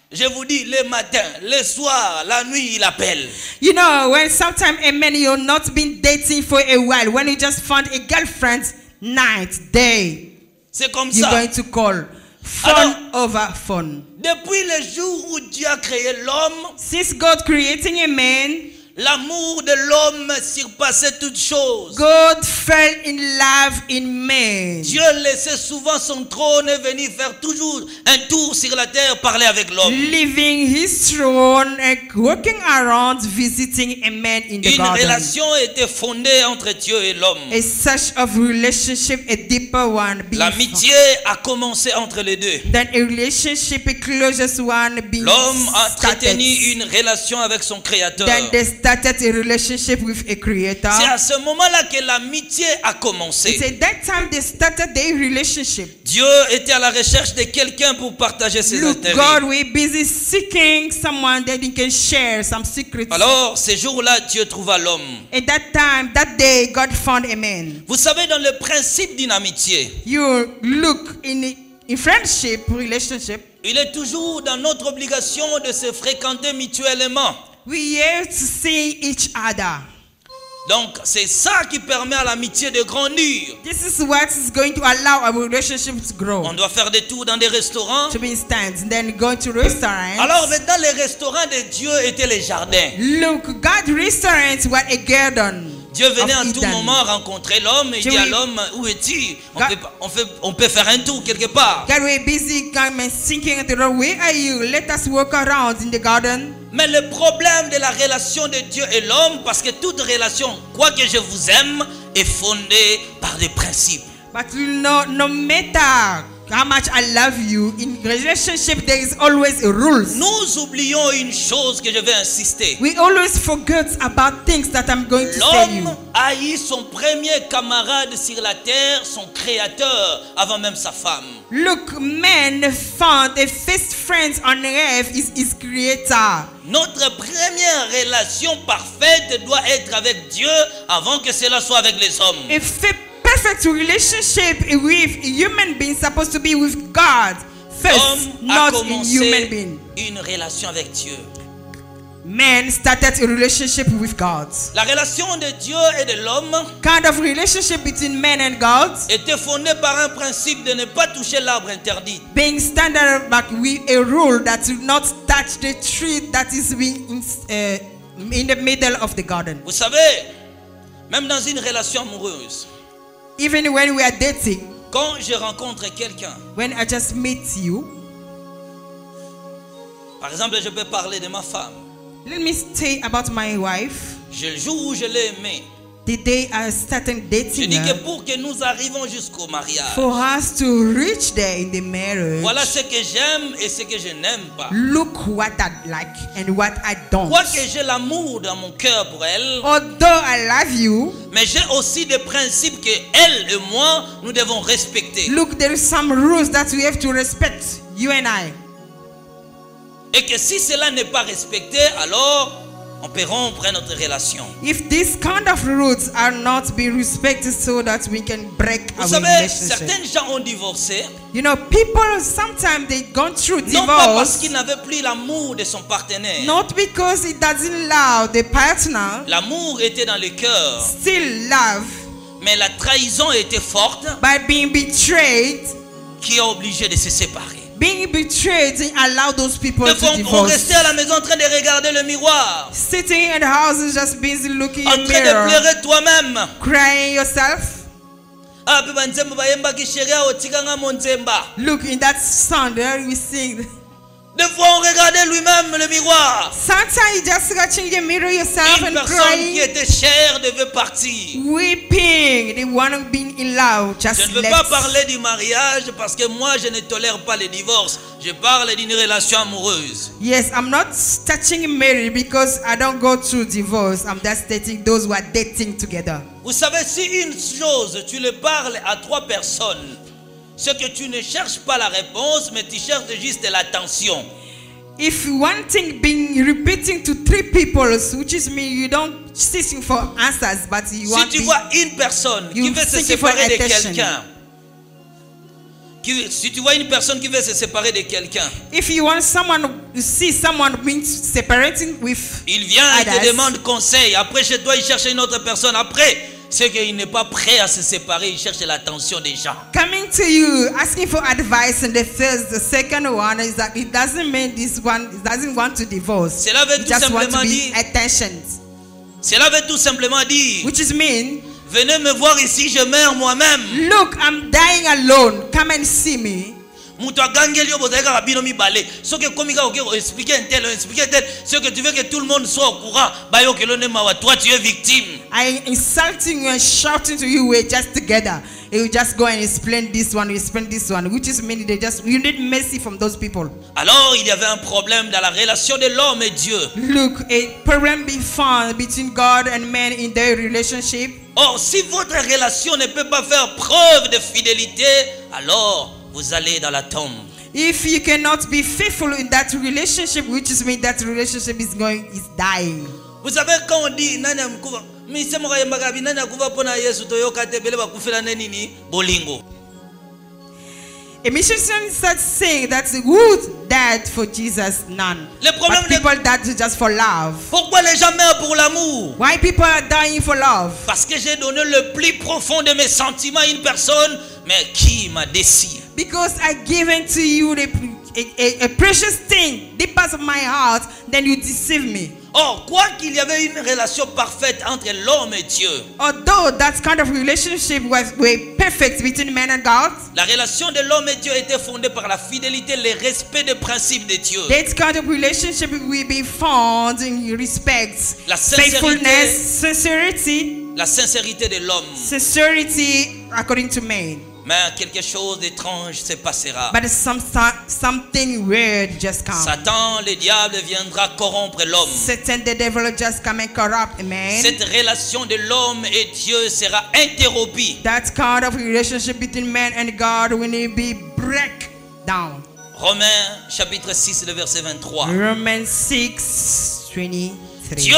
Je vous dis, le matin, le soir, la nuit, il appelle. You know, when sometimes a man you're not been dating for a while, when you just found a girlfriend, night, day, C'est comme you're ça. going to call. Phone over phone. Depuis le jour où Dieu a créé l'homme, Since God creating a man, l'amour de l'homme surpassait toute chose. God fell in love in man. Dieu laissait souvent son trône et venir faire toujours un tour sur la terre, parler avec l'homme. Leaving his throne and walking around visiting a man in the Une garden. relation était fondée entre Dieu et l'homme. A such of relationship, a deeper one being L'amitié a commencé entre les deux. then a relationship, a closest one being L'homme a started. entretenu une relation avec son Créateur. Then they started a relationship with a creator. C'est à ce moment-là que l'amitié a It's commencé. at that time they started their relationship. Dieu était à la recherche de quelqu'un pour partager ses Look, intérêts. God, we're busy seeking someone that he can share some secrets. Alors, ce jour-là, Dieu trouva l'homme. At that time, that day, God found a man. Vous savez, dans le principe d'une amitié, You look in friendship, relationship, il est toujours dans notre obligation de se fréquenter mutuellement. we have to see each other. Donc c'est ça qui permet à l'amitié de grandir. This is what is going to allow our relationship to grow. On doit faire des tours dans des restaurants. To be in stands, and then go to restaurants. Alors maintenant les restaurants de Dieu étaient les jardins. Look, God's restaurants were a garden. Dieu venait of en tout Eden. moment rencontrer l'homme et Dieu dit à oui. l'homme, où es-tu? God- On peut faire un tour quelque part. God were busy coming thinking to the where are you? Let us walk around in the garden. Mais le problème de la relation de Dieu et l'homme, parce que toute relation, quoi que je vous aime, est fondée par des principes. But no matter how much I love you, in relationship there is always rules. Nous oublions une chose que je vais insister. We always forget about things that I'm going to tell you. L'homme haït son premier camarade sur la terre, son créateur, avant même sa femme. Look, man found the first friend on earth is his creator. Notre première relation parfaite doit être avec Dieu avant que cela soit avec les hommes. A perfect relationship with a human being is supposed to be with God first, L'homme a not a human being. commencé une relation avec Dieu. Man started a relationship with God. La relation de Dieu et de l'homme Kind of relationship between man and God était fondée par un principe de ne pas toucher l'arbre interdit. being standard back with a rule that do not touch the tree that is in the middle of the garden. Vous savez, même dans une relation amoureuse, Even when we are dating, quand je rencontre quelqu'un, when I just meet you, par exemple, je peux parler de ma femme. let me say about my wife. Le jour où je l'ai aimée, The day I started je dating dis que her, pour que nous arrivions jusqu'au mariage, for us to reach there in the marriage, voilà ce que j'aime et ce que je n'aime pas. look what I like and what I don't. Quoique j'ai l'amour dans mon cœur pour elle, Although I love you, mais j'ai aussi des principes que elle et moi, nous devons respecter. look, there is some rules that we have to respect, you and I. Et que si cela n'est pas respecté, alors on peut rompre notre relation. If these kind of rules are not be respected so that we can break Vous our savez, relationship. certains gens ont divorcé, You know, people sometimes they gone through non pas parce divorce, qu'ils n'avaient plus l'amour de son partenaire. not because it doesn't love the partner, L'amour était dans le cœur, still love, mais la trahison était forte by being betrayed. qui a obligé de se séparer. Being betrayed didn't allow those people Donc to on divorce. restait à la maison en train de regarder le miroir, Sitting in the house is just busy looking en in the train de mirror, pleurer toi-même. crying yourself. Ah, pe banzemba bayembaki sheria otikanga monzemba. Look in that song there we sing. Des fois on regardait lui-même le miroir. Sometimes you just watching the mirror yourself Une and personne qui crying, était chère devait partir. weeping. The one being in love Je just ne veux pas left. parler du mariage parce que moi je ne tolère pas les divorces. Je parle d'une relation amoureuse. Yes, I'm not touching marriage because I don't go through divorce. I'm just dating those who are dating together. Vous savez, si une chose, tu le parles à 3 personnes, c'est que tu ne cherches pas la réponse, mais tu cherches juste l'attention. If one thing being repeating to 3 people, which is me, you don't seeking for answers, but you Si want tu vois une personne qui you veut se seeking for séparer de attention. quelqu'un, si tu vois une personne qui veut se séparer de quelqu'un, If you want someone to see someone being separating with il vient et te others, demande conseil. Après, chez toi, il cherche une autre personne. Après, c'est qu'il n'est pas prêt à se séparer. Il cherche l'attention des gens. coming to you asking for advice, and the second one is that it doesn't mean this one doesn't want to divorce. Cela veut It tout just want to simplement be dire, attention, cela veut tout simplement dire, which is mean, venez me voir ici, je meurs moi-même. look, I'm dying alone. Come and see me. Mutu agangeli yo bozalaka kabino mibale. Soki komika oke expliquer un tel, ce que tu veux que tout le monde soit au courant. Bayo kelone mawa, toi tu es victime. I insulting you and shouting to you. We're just together. You just go and explain this one, which is meaning you need mercy from those people. Alors il y avait un problème dans la relation de l'homme et Dieu. Look, a problem be found between God and man in their relationship. Or, si votre relation ne peut pas faire preuve de fidélité, alors vous allez dans la tombe. If you cannot be faithful in that relationship, which is mean that relationship is dying. Vous savez quand on dit nani amkufa, misemo kayembaka bi nani akufa pona Yesu toyoka te bele bakufela nini bolingo. A musician starts saying that who died for Jesus? None. Le problème But people died just for love. Pourquoi les gens meurent pour l'amour? Why people are dying for love? Parce que j'ai donné le plus profond de mes sentiments à une personne, mais qui m'a déçu. Because I given to you a precious thing, deep part of my heart, then you deceive me. Or, quoi qu'il y avait une relation parfaite entre l'homme et Dieu, Although that kind of relationship was perfect between man and God, la relation de l'homme et Dieu était fondée par la fidélité, le respect des principes de Dieu. that kind of relationship will be found in respect, La sincérité. faithfulness, sincerity, La sincérité de l'homme. sincerity according to man. Mais quelque chose d'étrange se passera. But something weird just comes. Satan, le diable, viendra corrompre l'homme. Satan, the devil, just come and corrupt a man. Cette relation de l'homme et Dieu sera interrompue. That kind of relationship between man and God will be break down. Romains chapitre 6, le verset 23. Romans 6:23. Dieu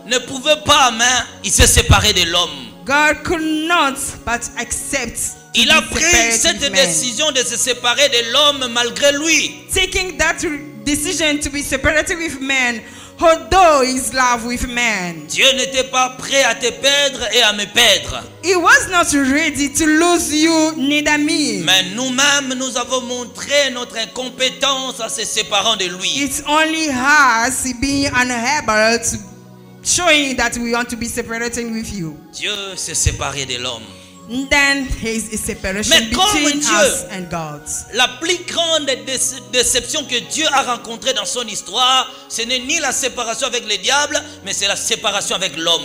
ne pouvait pas, mais il s'est séparé de l'homme. God could not but accept. to Il a be pris separated cette with man. décision de se séparer de l'homme malgré lui. Taking that decision to be separated with man, although his love with man. Dieu n'était pas prêt à te perdre et à me perdre. He was not ready to lose you, neither me. Mais nous-mêmes, nous avons montré notre incompétence en se séparant de lui. It's only us being unable to showing that we want to be separated with you. Dieu s'est séparé de l'homme. Then there is a separation Mais comme between Dieu, us and God. La plus grande déception que Dieu a rencontrée dans son histoire, ce n'est ni la séparation avec le diable, mais c'est la séparation avec l'homme.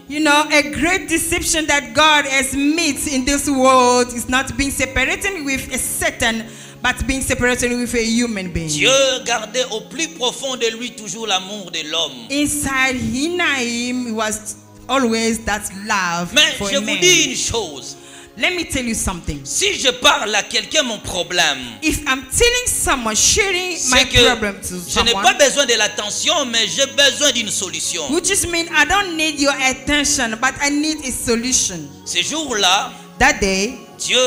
You know, a great deception that God has made in this world is not being separated with a Satan, but being separated with a human being. Dieu gardait au plus profond de lui toujours l'amour de l'homme. Inside him was always that love Mais for je a vous man. dis une chose. Let me tell you something. Si je parle à quelqu'un mon problème, If I'm telling someone, sharing my c'est que problem to je n'ai pas someone, besoin de l'attention, mais j'ai besoin d'une solution. which just means I don't need your attention, but I need a solution. Ce jour-là, That day, Dieu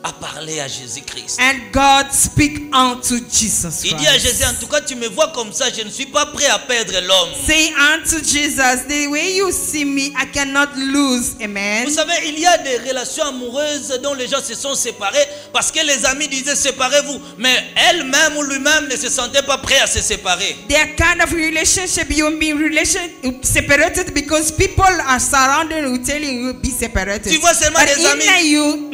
a parlé à Jésus-Christ. and God speak unto Jesus Il dit à Christ. Jésus, en tout cas, tu me vois comme ça, je ne suis pas prêt à perdre l'homme. Say unto Jesus, the way you see me, I cannot lose a man. Vous savez, il y a des relations amoureuses dont les gens se sont séparés parce que les amis disaient séparez-vous. Mais elle-même ou lui-même ne se sentait pas prêt à se séparer. Their kind of relationship, you'll be separated because people are surrounding you, telling you be separated. Tu vois seulement But des amis. in you,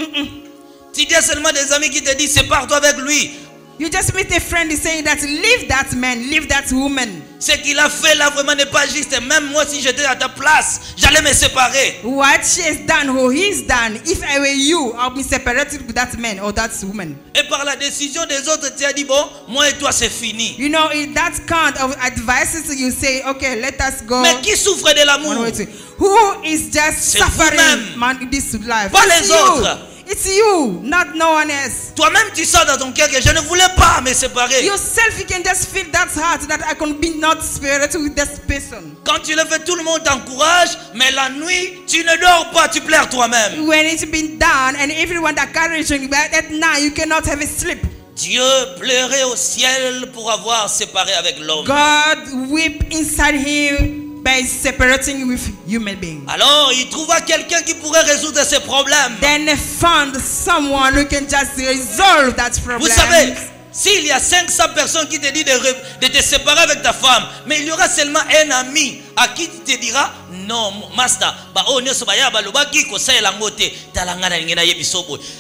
Tu dis seulement des amis qui te disent sépare-toi avec lui. you just meet a friend saying that leave that man, leave that woman. Ce qu'il a fait là vraiment n'est pas juste. Même moi, si j'étais à ta place, j'allais me séparer. What she has done, or he's done, if I were you, I'll be separated with that man or that woman. Et par la décision des autres, tu as dit bon, moi et toi c'est fini. You know, in that kind of advices, you say, okay, let us go. Mais qui souffre de l'amour? One way to- Who is just C'est suffering vous-même. man, this life? Pas It's les you. autres. It's you, not no one else. Toi-même, tu sens dans ton cœur que je ne voulais pas me séparer. Yourself, you can just feel that heart that I can be not separated with this person. Quand tu le fais, tout le monde t'encourage, mais la nuit, tu ne dors pas, tu pleures toi-même. When it's been done and everyone that encourages you, but at night you cannot have a sleep. Dieu pleurait au ciel pour avoir séparé avec l'homme. God weep inside him by separating with human being. Alors, il trouva quelqu'un qui pourrait résoudre ses problèmes. Then they found someone who can just resolve that problem. Vous savez, s'il y a 500 personnes qui te disent de te séparer avec ta femme, mais il y aura seulement un ami à qui tu te diras non, master,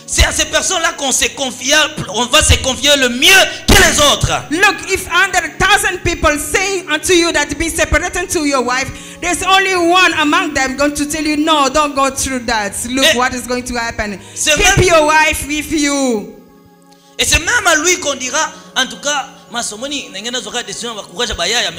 c'est à ces personnes-là qu'on se confie, on va se confier le mieux que les autres. Look, if under 1,000 people saying unto you that be separated to your wife, there's only one among them going to tell you, no, don't go through that. Look what is going to happen. Keep your wife with you. Et c'est même à lui qu'on dira, en tout cas, Masomoni, mais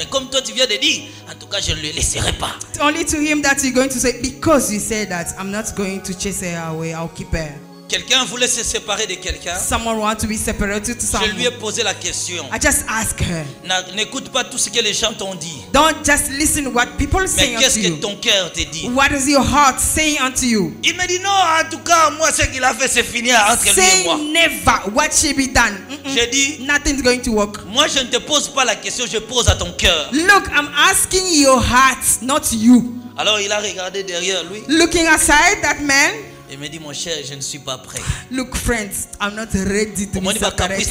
comme toi tu viens de dire, en tout cas, je ne le laisserai pas. It's only to him that you're going to say, because you said that, I'm not going to chase her away, I'll keep her. quelqu'un voulait se séparer de quelqu'un, Someone wants to be separated to je lui ai someone. posé la question. I just ask her. N'écoute pas tout ce que les gens t'ont dit. Don't just listen what people say Mais unto qu'est-ce que you. ton cœur te dit? What is your heart saying unto you? Il me dit non, en tout cas, moi, ce qu'il a fait, c'est fini entre lui et moi. Say never. What should be done? J'ai dit, Nothing's going to work. moi, je ne te pose pas la question, je pose à ton cœur. Look, I'm asking your heart, not you. Alors, il a regardé derrière lui. Looking aside, that man. Il me dit, mon cher, je ne suis pas prêt. Look, friends, I'm not ready to be separated.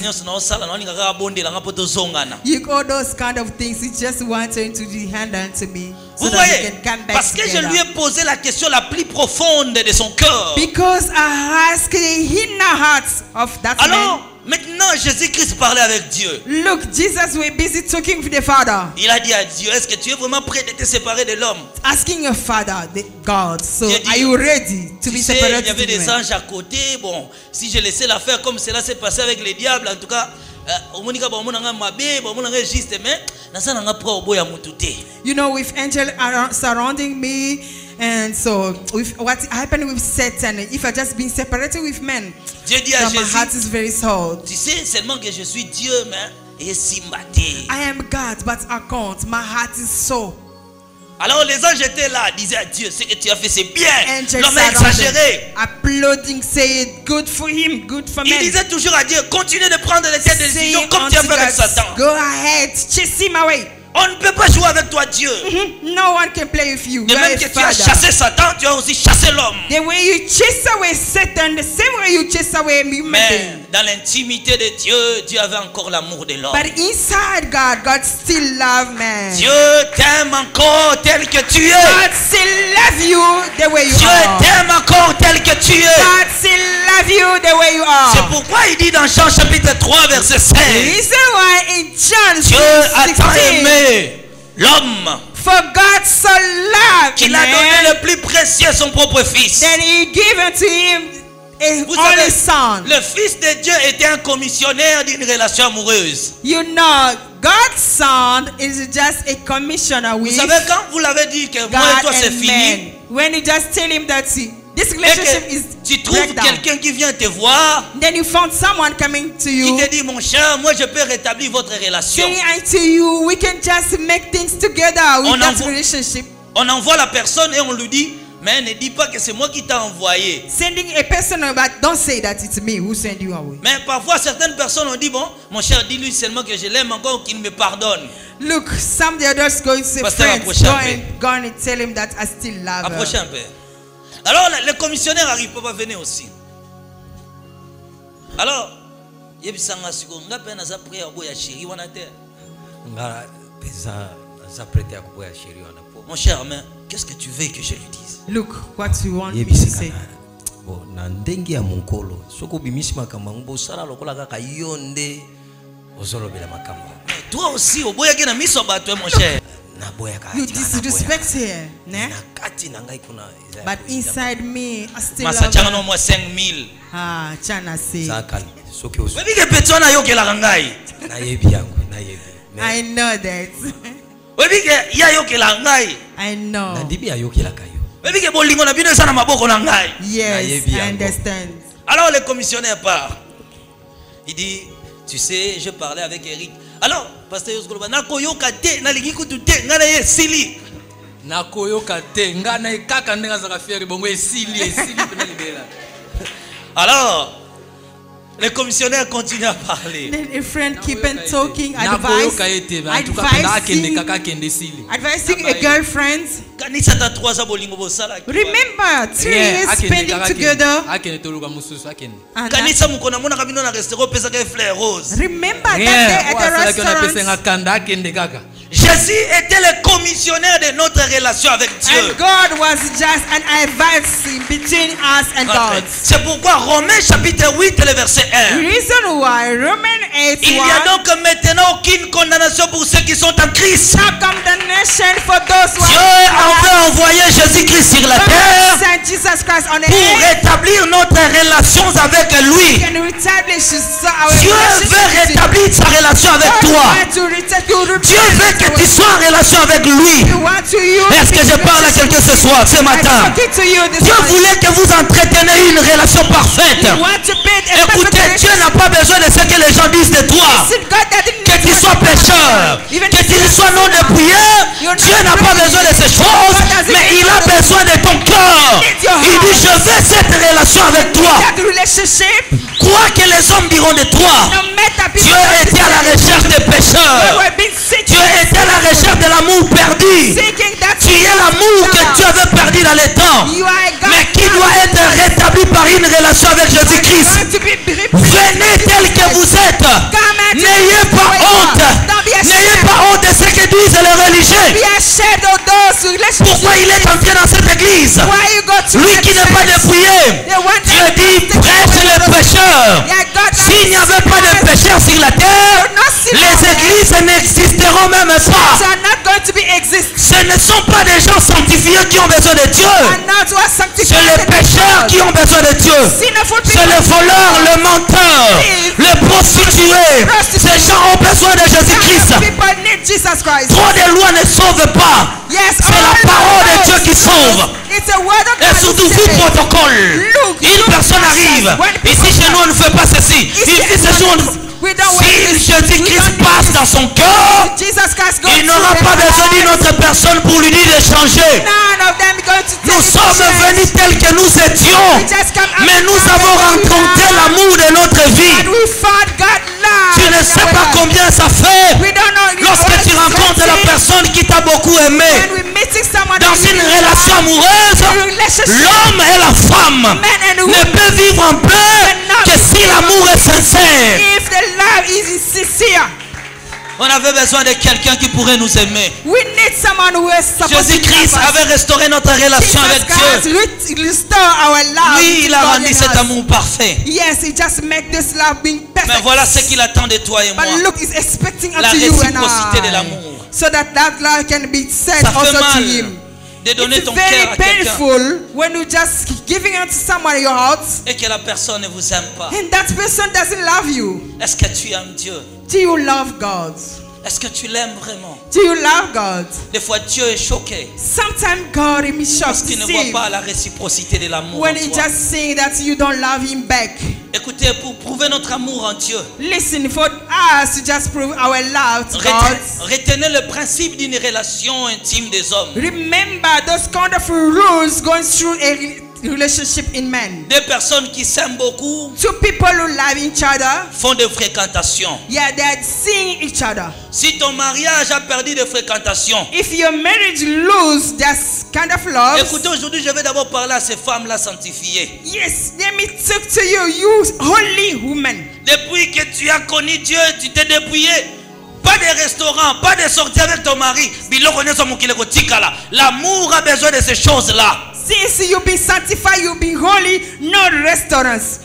You all those kind of things, he just wants him to be handled to me. So Vous that we voyez, can come back parce que je together. lui ai posé la question la plus profonde de son cœur. Because I asked the inner heart of that Alors, man. maintenant, Jésus-Christ parlait avec Dieu. Look, Jesus was busy talking with the Father. Il a dit à Dieu, est-ce que tu es vraiment prêt de te séparer de l'homme? Asking your Father, the God, so Dieu dit, are you ready to Tu be sais, il y separated avait des from him? anges à côté. Bon, si je laissais l'affaire comme cela s'est passé avec les diables, en tout cas, you know, with angels surrounding me, and so with what happened with Satan, if I just been separated with men, Dieu dit à so my heart Jésus, is very sold. tu sais seulement que je suis Dieu, mais et Simbaté. I am God, but I can't. My heart is so. Alors les anges étaient là, disaient à Dieu, ce que tu as fait c'est bien. Angels L'homme a exagéré. applauding, saying, good for him, good for Il men. disait toujours à Dieu, continue de prendre les têtes de décision Saying comme tu as unto fait avec God, Satan. go ahead, chase him away. On ne peut pas jouer avec toi, Dieu. No one can play with you. De You are même a que tu as father. chassé Satan, tu as aussi chassé l'homme. The way you chase away Satan, the same way you chase away human Mais being. dans l'intimité de Dieu, Dieu avait encore l'amour de l'homme. But inside God, God still love man. Dieu t'aime encore tel que tu es. God still love you the way you Dieu are. t'aime encore tel que tu es. God still love you the way you C'est are. pourquoi il dit dans Jean chapitre 3 verset 16, The reason why in John Dieu a tant 16:16, aimé l'homme for God so loved qu'il a donné man, le plus précieux, son propre fils. then he gave unto him his Vous only savez, son. le fils de Dieu était un commissionnaire d'une relation amoureuse. You know, God's son is just a commissioner Vous with savez, quand vous l'avez dit que moi et God toi c'est and fini, man. When you just tell him that this et relationship is que tu trouves breakdown, quelqu'un qui vient te voir, then you found someone coming to il you te dit mon cher, moi je peux rétablir votre relation. saying unto you, we can just make things together with On that envoie- relationship. On envoie la personne et on lui dit, mais ne dis pas que c'est moi qui t'ai envoyé. Sending a person, but don't say that it's me who sent you away. Mais parfois certaines personnes ont dit, bon, mon cher, dis-lui seulement que je l'aime encore, qu'il me pardonne. Look, some the others going to say, Pasteur, friends, approchez un peu. go and tell him that I still love Approchez her. un peu. Alors les commissionnaires n'arrivent pas à venir aussi. Alors, yebisanga siko ngape na za prière boya chéri wana te. Nga pesa za prêter à kuboya chéri wana po. Mon cher, mais qu'est-ce que tu veux que je lui dise? Look what you want me to Yebisika say. bo na ndenge ya monkolo soko bimisi makambo ngo sala lokola kaka yonde ozolobela makambo. Mais toi aussi, oboya ke na miso bato mon cher. Na boya ka. You disrespect here, ne? Na kati na ngai kuna. But inside me, I still Masa love changa her. no mo 5000. Ah, Chana say. Zakali soki ozo. Webi ke petona yo ke la ngai. Na yebi yangu na yebi. I know that. Webi ke ya yo ke la ngai. I know. Na dibi ayokela kayo. Webi ke bolingo na bino eza na maboko na ngai. Yes, Nayebi I yango. understand. Alors le commissionnaire part. Il dit, tu sais, je parlais avec Eric. Alors, pasteur Yosgoloba, nakoyoka te, nalingi kutu te, ngana ye sili. nakoyoka te nga na kaka ndenge azaka fieri bongo esili pena libela. Alors, le commissionnaire continue à parler. Then a friend keep on talking, nakoyoka ete en tout cas pena akende kaka akende esili. advising a girlfriend. Kanisa ta 3 ans bolingo bosala. Remember, 3 years spending together. akende toluka mususu akende. And Kanisa mukona mona kabino na restaurant pesa ka fleur rose. remember that day at the pesa restaurant. nga kanda akende kaka. Jésus était le commissionnaire de notre relation avec Dieu. And God was just an advising between us and God. C'est pourquoi Romains chapitre 8 le verset 1. Reason why Romans 8 Il n'y a donc maintenant aucune condamnation pour ceux qui sont en Christ. no condemnation for those who Dieu are a envoyé Jésus-Christ sur la terre sent Jesus Christ on the pour earth. rétablir notre relation avec lui. Can reestablish our Dieu relationship veut with him. rétablir sa relation avec God toi. wants to return to Dieu veut que tu sois en relation avec lui. Est-ce que je parle à quelqu'un ce soir, ce matin? Dieu voulait que vous entreteniez une relation parfaite. Écoutez, Dieu n'a pas besoin de ce que les gens disent de toi. Que tu sois pécheur, que tu sois non dépouillé, Dieu n'a pas besoin de ces choses, mais il a besoin de ton cœur. Il dit, je veux cette relation avec toi. Quoi que les hommes diront de toi, Dieu était à la recherche des pécheurs. Dieu était à la recherche de l'amour perdu. Tu es l'amour que Dieu avait perdu dans les temps, mais qui doit être rétabli par une relation avec Jésus-Christ. Venez tel que vous êtes. N'ayez pas honte. N'ayez pas honte de ce que disent les religieux. Pourquoi il est entré dans cette église? Lui qui n'est pas dépouillé. Dieu dit, prêche les pécheurs. S'il n'y avait pas de pécheurs sur la terre, les églises n'existeront même pas. Ce ne sont pas des gens sanctifiés qui ont besoin de Dieu. C'est les pécheurs qui ont besoin de Dieu. C'est les voleurs, les menteurs, les prostituées. Ces gens ont besoin de Jésus-Christ. Trop de lois ne sauvent pas. C'est la parole de Dieu qui sauve. Et surtout vous, protocole. Une personne arrive. Ici chez nous on ne fait pas ceci. Ici chez nous si Jésus-Christ passe dans son cœur, il n'aura pas besoin d'une autre personne pour lui dire de changer. Nous sommes venus tels que nous étions, mais nous avons rencontré l'amour de notre vie. Tu ne sais pas combien ça fait lorsque tu rencontres la personne qui t'a beaucoup aimé. Dans une relation amoureuse, l'homme et la femme ne peuvent vivre en paix que si l'amour est sincère. On avait besoin de quelqu'un qui pourrait nous aimer. Jésus-Christ avait restauré notre relation avec Dieu. Lui, il a rendu cet amour parfait. Mais voilà ce qu'il attend de toi et moi. La réciprocité de l'amour. So that love can be sent also to him. De donner It's ton very cœur à quelqu'un painful when you just giving it to someone your heart et que la personne ne vous aime pas. and that person doesn't love you. Est-ce que tu aimes Dieu? Do you love God? Est-ce que tu l'aimes vraiment? Do you love God? Des fois Dieu est choqué Sometimes God is shocked parce to qu'il ne voit see pas la réciprocité de l'amour en when he toi. just saying that you don't love him back. Écoutez, pour prouver notre amour en Dieu, Listen, for us to just prove our love to God, retenez le principe d'une relation intime des hommes. remember those kind of rules going through a relationship in men. Deux personnes qui s'aiment beaucoup Two people who love each other, font des fréquentations. yeah, they're seeing each other. Si ton mariage a perdu des fréquentations, If your marriage lose that kind of love, écoutez, aujourd'hui je vais d'abord parler à ces femmes-là sanctifiées. yes, let me talk to you, you holy woman. Depuis que tu as connu Dieu, tu t'es dépouillé. Pas de restaurant, pas de sortie avec ton mari. L'amour a besoin de ces choses-là. Since you be sanctified, you be holy, no restaurants,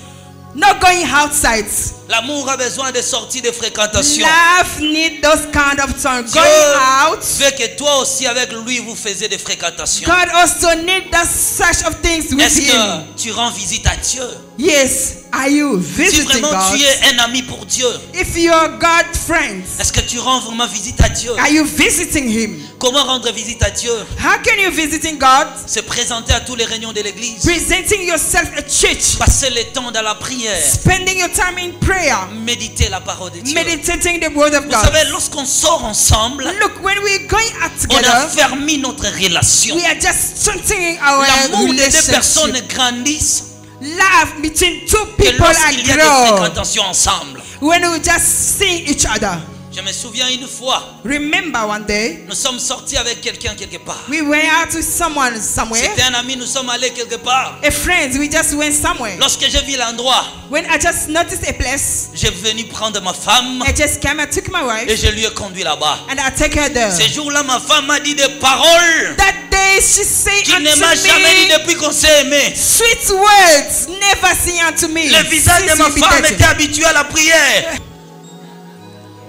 no going outside. L'amour a besoin de sorties de fréquentation. Love need those kind of times. Dieu Going out. veut que toi aussi avec lui vous faisiez des fréquentations. God also need that such of things with Est-ce him. que tu rends visite à Dieu? Yes, are you Si visiting vraiment God? tu es un ami pour Dieu, If you're God friends, est-ce que tu rends vraiment visite à Dieu? are you visiting him? Comment rendre visite à Dieu? How can you visiting God? Se présenter à tous les réunions de l'église. Presenting yourself at church, Passer le temps dans la prière. spending your time in prayer, Méditer la parole de Dieu. meditating the word of Vous God. savez, lorsqu'on sort ensemble, Look, when we're going out on a together, fermé notre relation. we are just strengthening our L'amour des deux personnes relationship. grandissent Love between two que people lorsqu'il y a des are grow fréquentations ensemble. when we just see each other. Je me souviens une fois, Remember one day, nous sommes sortis avec quelqu'un quelque part. we went out with someone somewhere. C'était un ami, nous sommes allés quelque part. A friend, we just went somewhere. Lorsque j'ai vu l'endroit, When I just noticed a place, j'ai venu prendre ma femme I just came, I took my et wife, je lui ai conduit là-bas. and I take her there. Ce jour-là, ma femme m'a dit des paroles That day she said qu'il ne m'a unto jamais dit me, depuis qu'on s'est aimé. sweet words never seen unto me. Le visage de since ma we femme dated. était habitué à la prière.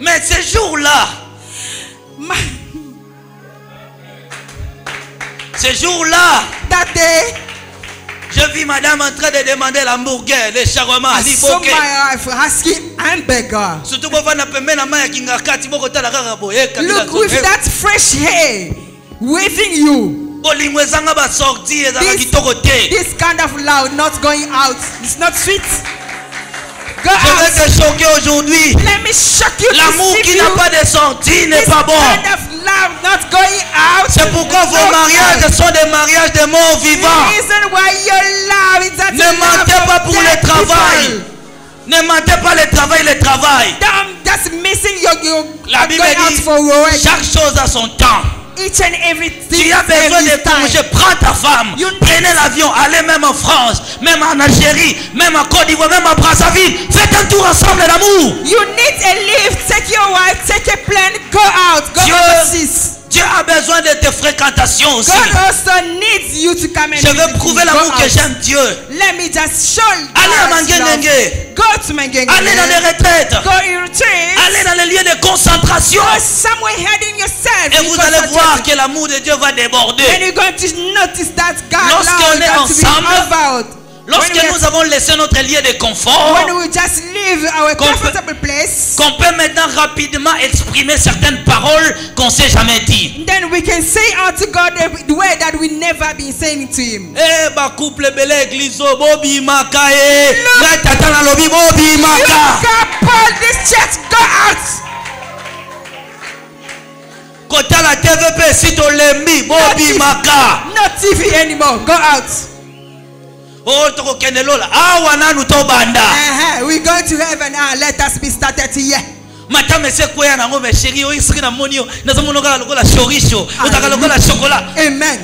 Mais ce jour-là, My- ce jour-là, That day, Je vis madame en train de demander l'hamburger, les shawarma, I saw my wife asking hamburger. Surtout quand on a pembe na main kinga kati boko tala kaka boye kabila. Look with that fresh hair waving you. Bolingo ezanga ba sorti ezanga kitoko te. This kind of love not going out. It's not sweet. Go Je vais out. te choquer aujourd'hui. Let me shock you. L'amour qui n'a pas de sortie n'est pas bon. This kind of love not going out. C'est pourquoi vos mariages sont des mariages de morts vivants. The reason why your love is that Ne mentez pas pour le travail. Ne mentez pas le travail. That's missing your La Bible going out dit for work. chaque chose a son temps. Each and everything. Tu as besoin de congé, prends ta femme. Prenez l'avion, allez même en France, même en Algérie, même en Côte d'Ivoire, même en Brazzaville. Faites un tour ensemble d'amour. You need a leave. Take your wife, take a plane, go out, go overseas. Dieu a besoin de tes fréquentations aussi. God also needs you to come and Je veux prouver l'amour que j'aime Dieu. Let me just show you. Allez à Mangenenge. Go to Mangenenge. Allez dans les retraites. Go in retreat. Allez dans les lieux de concentration. Go somewhere hiding yourself. Et vous allez voir que l'amour de Dieu va déborder. And you're going to notice that God Lorsqu'on est ensemble, about. Lorsque nous avons laissé notre lieu de confort, when we just leave our comfortable place, qu'on peut maintenant rapidement exprimer certaines paroles qu'on ne s'est jamais dit. Then we can say unto God the way that we never been saying to Him. Eh, ba couple belle église bobi makae. Na tata na lobi bobi maka. Paul, this church, go out. Kota la TVP si to lembi bobi maka. No TV anymore. Go out. Oh, toko kenelola. Awa nanu to banda. We're going to heaven now. Let us be started here. Madame c'est quoi na ngome chérie o isiki na monio na zamono ka lokola chorisho otaka lokola chocolat. Amen.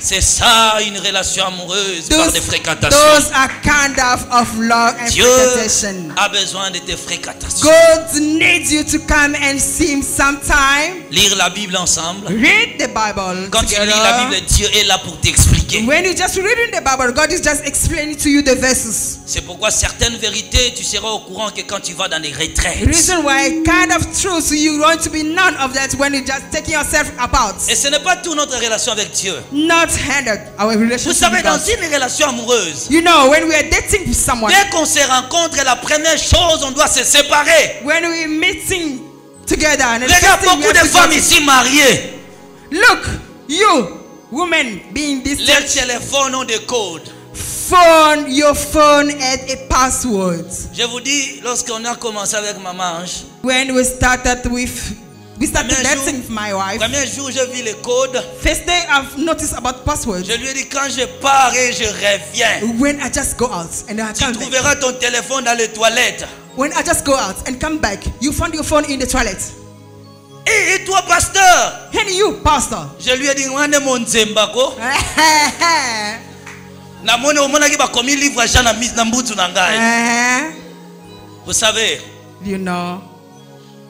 C'est ça une relation amoureuse par des fréquentations. Those are kind of love and Dieu fréquentation. a besoin de tes fréquentations. God needs you to come and see Him sometime. Lire la Bible ensemble. Read the Bible. Quand tu lis la Bible, Dieu est là pour t'expliquer. When you just reading the Bible, God is just explaining to you the verses. C'est pourquoi certaines vérités, tu seras au courant que quand tu vas dans les retraites. The reason why kind of truth you want to be none of that when you just taking yourself apart. Et ce n'est pas toute notre relation avec Dieu. Not handled our relationship. Vous savez, with dans God. une relation amoureuse, You know, when we are dating with someone, dès qu'on se rencontre, la première chose, on doit se séparer. when we meeting together, and the Regarde first thing we beaucoup have de to femmes do- ici mariées. Look, you women being this Les church, téléphones ont des codes. your phone had a password. Je vous dis, lorsqu'on a commencé avec Maman Ange, When we started Premier dating jour- with my wife. premier jour, j'ai vu les codes. First day I've noticed about passwords. Je lui ai dit, quand je pars et je reviens, When I just go out and I tu come back. trouveras ton téléphone dans les toilettes. When I just go out and come back, you find your phone in the toilet. Et toi, pasteur? And you, pastor. Je lui ai dit, ngwane mon nzembako. Na mone omona ki ba komi livre Jean na mise na mbutu na ngai. Vous savez, You know,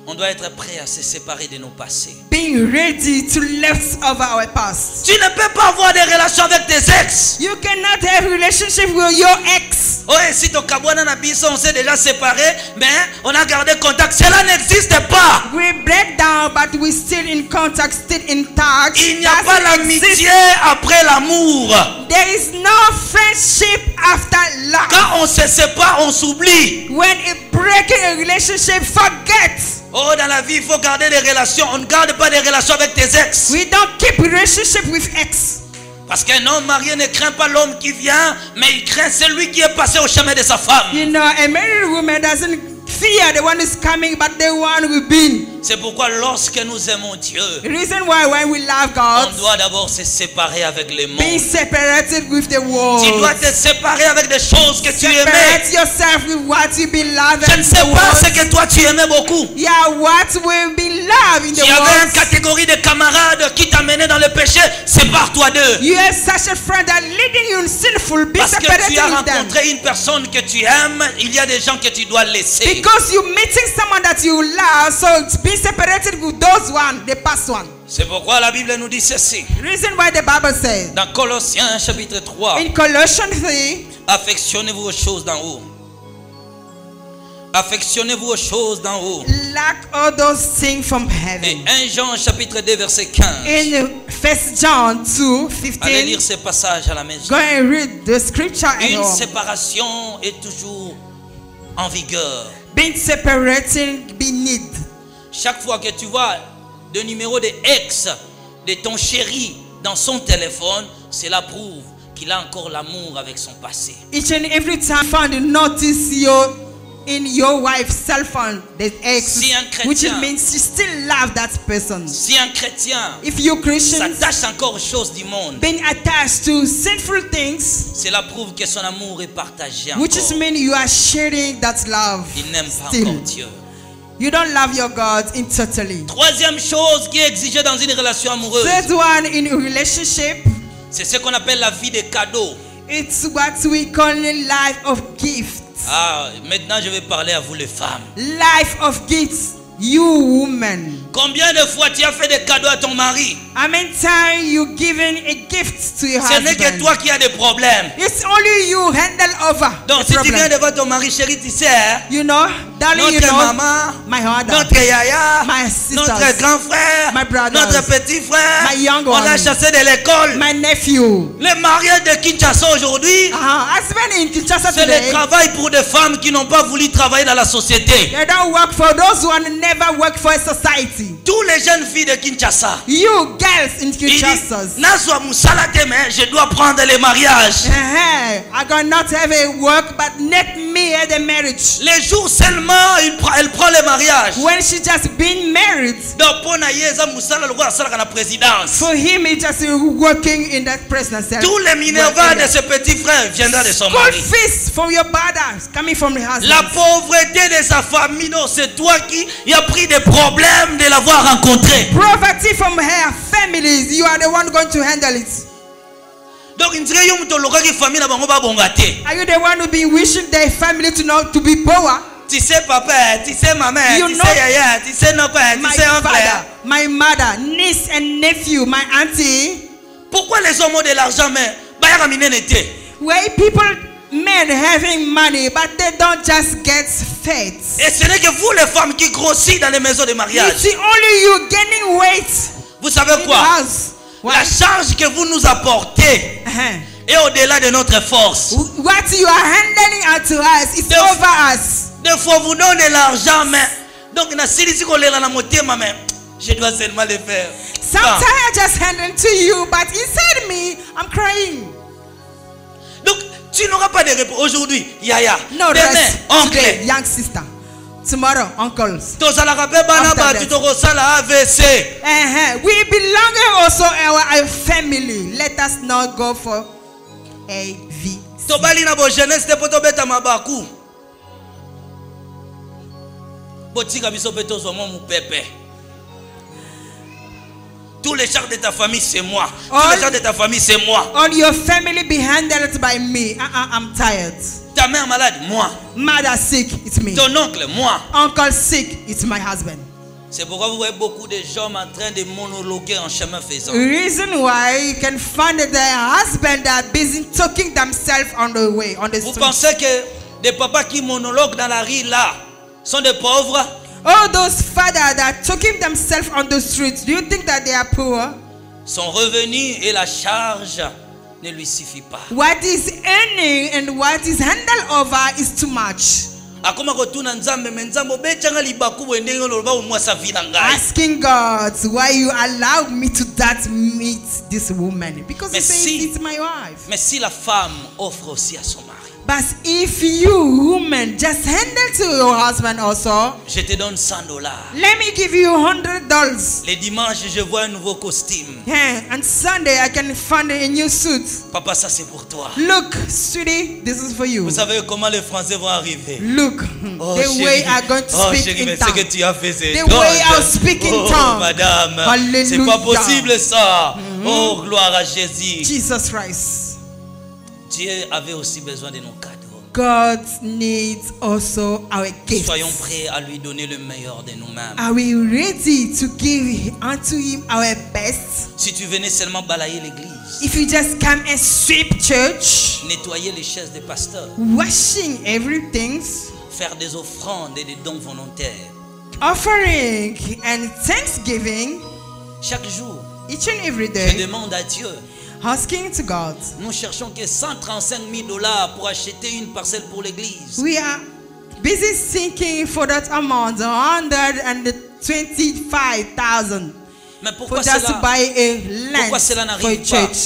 on doit être prêt à se séparer de nos passés. being ready to left over our past. Tu ne peux pas avoir des relations avec tes ex. You cannot have relationship with your ex. Oh, et si ton kabwana na biso, on s'est déjà séparés, mais on a gardé contact. Cela n'existe pas. We break down, but we still in contact, still in touch. Il n'y a pas Doesn't exist. l'amitié après l'amour. There is no friendship after love. Quand on se sépare, on s'oublie. When it breaking a relationship, forget. Oh, dans la vie, il faut garder des relations. On ne garde pas des relations avec tes ex. We don't keep relationship with ex. Parce qu'un homme marié ne craint pas l'homme qui vient, mais il craint celui qui est passé au chemin de sa femme. You know, a married woman doesn't fear the one who's coming, but the one who's been. C'est pourquoi lorsque nous aimons Dieu, The reason why when we love on God, doit d'abord se séparer avec les mondes. being separated with the world. Tu dois te séparer avec des choses que tu aimais. Separate yourself with what you've been loving. Je ne sais pas ce que toi tu aimais beaucoup. Yeah, what we've been loved in the Tu avais une world. catégorie de camarades qui t'amenaient dans le péché. Sépare-toi d'eux. You have such a friend that leading you in sinful. Be Parce que separated tu as with them. rencontré une personne que tu aimes, il y a des gens que tu dois laisser. Because you're meeting someone that you love, so be separated with those one, the past one. C'est pourquoi la Bible nous dit ceci. Reason why the Bible says Dans Colossiens chapitre 3, in Colossians 3, affectionnez-vous aux choses d'en haut. Affectionnez-vous aux choses d'en haut. Lack all those things from Et heaven. 1 Jean chapitre 2 verset 15. In 1 John 2, Allez lire 15, ces passages à la maison. go and read the scripture at Une home. séparation est toujours en vigueur. Being separating, be need. Chaque fois que tu vois le numéro de ex de ton chéri dans son téléphone, cela prouve qu'il a encore l'amour avec son passé. Each and every time you find notice in your wife's cell phone, the ex, Si un chrétien- which it means you still love that person. Si un chrétien If you Christians s'attache encore aux choses du monde, being attached to sinful things, cela prouve que son amour est partagé which is encore. mean you are sharing that love. Il n'aime pas Still, encore Dieu. you don't love your God in totally. Troisième chose qui est exigée dans une relation amoureuse, Third one in a relationship, c'est ce qu'on appelle la vie des cadeaux. it's what we call a life of gifts. Ah, maintenant je vais parler à vous les femmes. Life of gifts, you woman. Combien de fois tu as fait des cadeaux à ton mari? How many times you given a gift to your Ce n'est que husband? toi qui as des problèmes. It's only you handle over Donc the si tu viens problem. devant ton mari, chéri, tu sais, hein, You know, darling, you notre know, maman, my mother, notre yaya, my sisters, notre grand frère, my brothers, notre petit frère, my young on l'a one, chassé de l'école. my nephew. Le mariage de Kinshasa aujourd'hui, Husband in Kinshasa c'est le today, travail pour des femmes qui n'ont pas voulu travailler dans la société. they don't work for those who never work for a society. Tous les jeunes filles de Kinshasa, You girls in ils Kinshasa, disent, Nazwa Moussala mais je dois prendre les mariages. I cannot have a work, but let me have a marriage. Les jours seulement, elle prend les mariages. When she just been married, Donc pour Naïeza Moussala, le roi Salaka la présidence. for him, he just working in that presidency. Tous les minervas de ce petit frère viendront de son School mari. fees from your brothers coming from the husband. La pauvreté de sa famille, non, c'est toi qui a pris des problèmes de l'avoir rencontré. Poverty from her families, you are the one going to handle it. Donc il dirait yo muto loka ki famille na bango ba bongate. Are you the one who be wishing their family to know to be poor? Tu sais papa, tu sais maman, You tu know sais yaya, tu sais non père, tu My sais oncle. father, my mother, niece and nephew, my auntie. Pourquoi les hommes ont de l'argent mais ba ya kamine n'était? Where people, men having money, but they don't just get fat. Et ce n'est que vous les femmes qui grossissez dans les maisons de mariage. It's only you gaining weight Vous savez in the quoi? house. La charge que vous nous apportez est au-delà de notre force. What you are handling unto us is Des- over us. Des fois vous donnez l'argent mais donc na silisi ko lela na motema mais je dois seulement le faire. Sometimes I just hand it to you, but inside me, I'm crying. Donc tu n'auras pas de réponse aujourd'hui. Yaya. No Demain, rest today, oncle. young sister. Tomorrow, uncles. Tozalaka pe bana After ba that. tu tokosala AVC. We belong also our family. Let us not go for AV. Tobali na bo jeunesse te poto beta mabaku. Botika biso pe tozwa mo mupepe. Tous les chars de ta famille c'est moi. Tous les chars de ta famille c'est moi. All your family be handled by me. I'm tired. Ta mère malade, moi. Mother sick, it's me. Ton oncle, moi. Uncle sick, it's my husband. C'est pourquoi vous voyez beaucoup de gens en train de monologuer en chemin faisant. Reason why you can find that their husband are busy talking themselves on the way, on the Vous street. pensez que des papas qui monologuent dans la rue là sont des pauvres? All those fathers that are talking themselves on the streets, do you think that they are poor? Son revenu et la charge ne lui suffit pas. What is earning and what is handled over is too much. Akoma kotuna nzambe me nzambe obechanga libaku bwendenge oloba umwasa vina ngai. Asking God why you allow me to meet this woman. Because he says si- it's my wife. Mais si la femme offre aussi à son mari, But if you, woman, just handle to your husband also, je te donne $100. let me give you $100. Les dimanches, je vois un nouveau costume. Yeah, and Sunday I can find a new suit. Papa, ça c'est pour toi. Look, sweetie, this is for you. Vous savez comment les Français vont arriver? Look, Oh, the chérie. way I'm going to Oh, speak chérie, in mais ce que tongue. tu as fait, c'est The dingue. way I'll speak in Oh, tongue. madame, Hallelujah. c'est pas possible ça. Oh, gloire à Jésus. Jesus Christ. Dieu avait aussi besoin de nos cadeaux. God needs also our gifts. Soyons prêts à lui donner le meilleur de nous-mêmes. Are we ready to give unto him our best? Si tu venais seulement balayer l'église, If you just come and sweep church, nettoyer les chaises des pasteurs, washing everything, faire des offrandes et des dons volontaires. Offering and thanksgiving Chaque jour, each and every je day, demande à Dieu. asking to God. Nous cherchons que $135 000 pour acheter une parcelle pour l'église. We are busy seeking for that amount, 125,000, Mais for pourquoi just to cela, buy a pourquoi land cela for a n'arrive pas? church.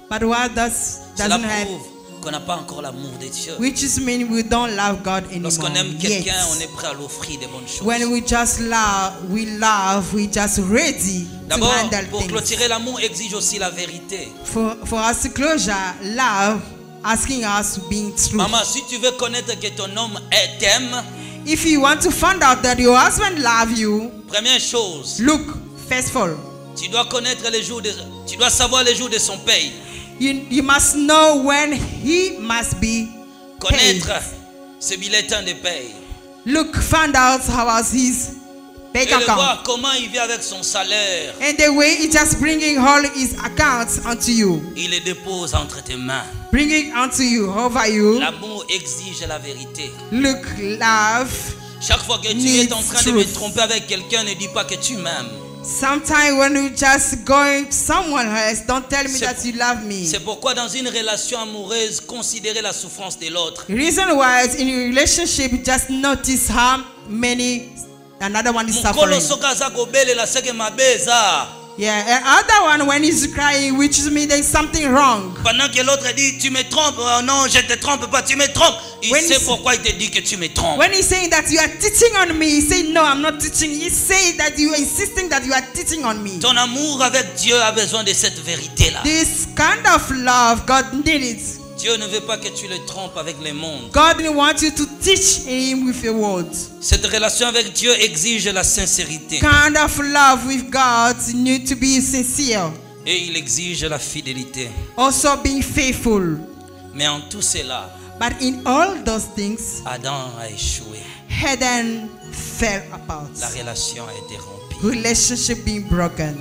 But what Cela doesn't have, prouve qu'on n'a pas encore l'amour de Dieu. which is mean we don't love God Lorsqu'on anymore. aime quelqu'un, on Yet. est prêt à l'offrir des bonnes choses. When we just love, we just ready to D'abord, handle pour things. clôturer l'amour exige aussi la vérité. For us to closure, love, asking us to be true. Maman, si tu veux connaître que ton homme t'aime, If you want to find out that your husband love you, première chose, look, first of all, tu dois connaître les jours tu dois savoir les jours de son paye. you must know when he must be paid. Connaître ce bulletin de paye. Look, find out how was his bank Et de account. voir comment il vit avec son salaire. And the way he just bringing all his accounts onto you. Il les dépose entre tes mains. Bringing onto you, over you. L'amour exige la vérité. Look, love. Chaque fois que tu Needs es en train de me truth. tromper avec quelqu'un, ne dis pas que tu m'aimes. Sometimes when you just going someone else, don't tell me C'est that you love me. C'est pourquoi dans une relation amoureuse, considérez la souffrance de l'autre. Reason why is in a relationship, just notice how many another one is Mukolo suffering. soka aza kobelela seke mabeza. Yeah, and other one when he's crying, which means there's something wrong. Pendant que l'autre dit tu me trompes, oh non je te trompe pas, tu me trompes. Il When sait he's- pourquoi il te dit que tu me trompes. When he's saying that you are teaching on me, he say no, I'm not teaching. He say that you are insisting that you are teaching on me. Ton amour avec Dieu a besoin de cette vérité-là. This kind of love, God needs it. Dieu ne veut pas que tu le trompes avec le monde. God wants you to teach him with your words. Cette relation avec Dieu exige la sincérité. Kind of love with God need to be sincere. Et il exige la fidélité. Also being faithful. Mais en tout cela, But in all those things, Adam a échoué. Eden fell apart. La relation a été rompue. Relationship being broken.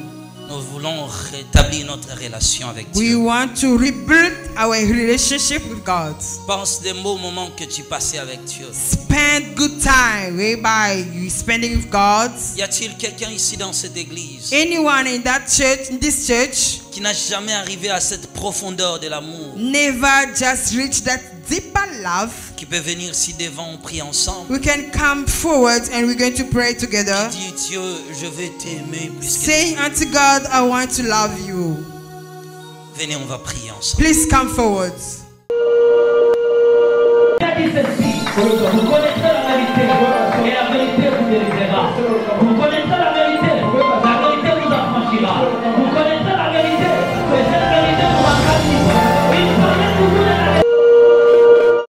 Nous voulons rétablir notre relation avec We Dieu. want to rebuild our relationship with God. Pense des beaux moments que tu passais avec Dieu. Spend good time whereby you spending with God. Y a-t-il quelqu'un ici dans cette église Anyone in that church, in this church, qui n'a jamais arrivé à cette profondeur de l'amour, never just reach that deeper love? qui peut venir ici devant, on prie ensemble? We can come forward and we're going to pray together. Dis Dieu, je vais t'aimer plus que Saying unto God, I want to love you. Venez, on va prier ensemble. Please come forward. Il a dit ceci, vous connaissez la vérité et la vérité vous délivrera. Vous connaissez la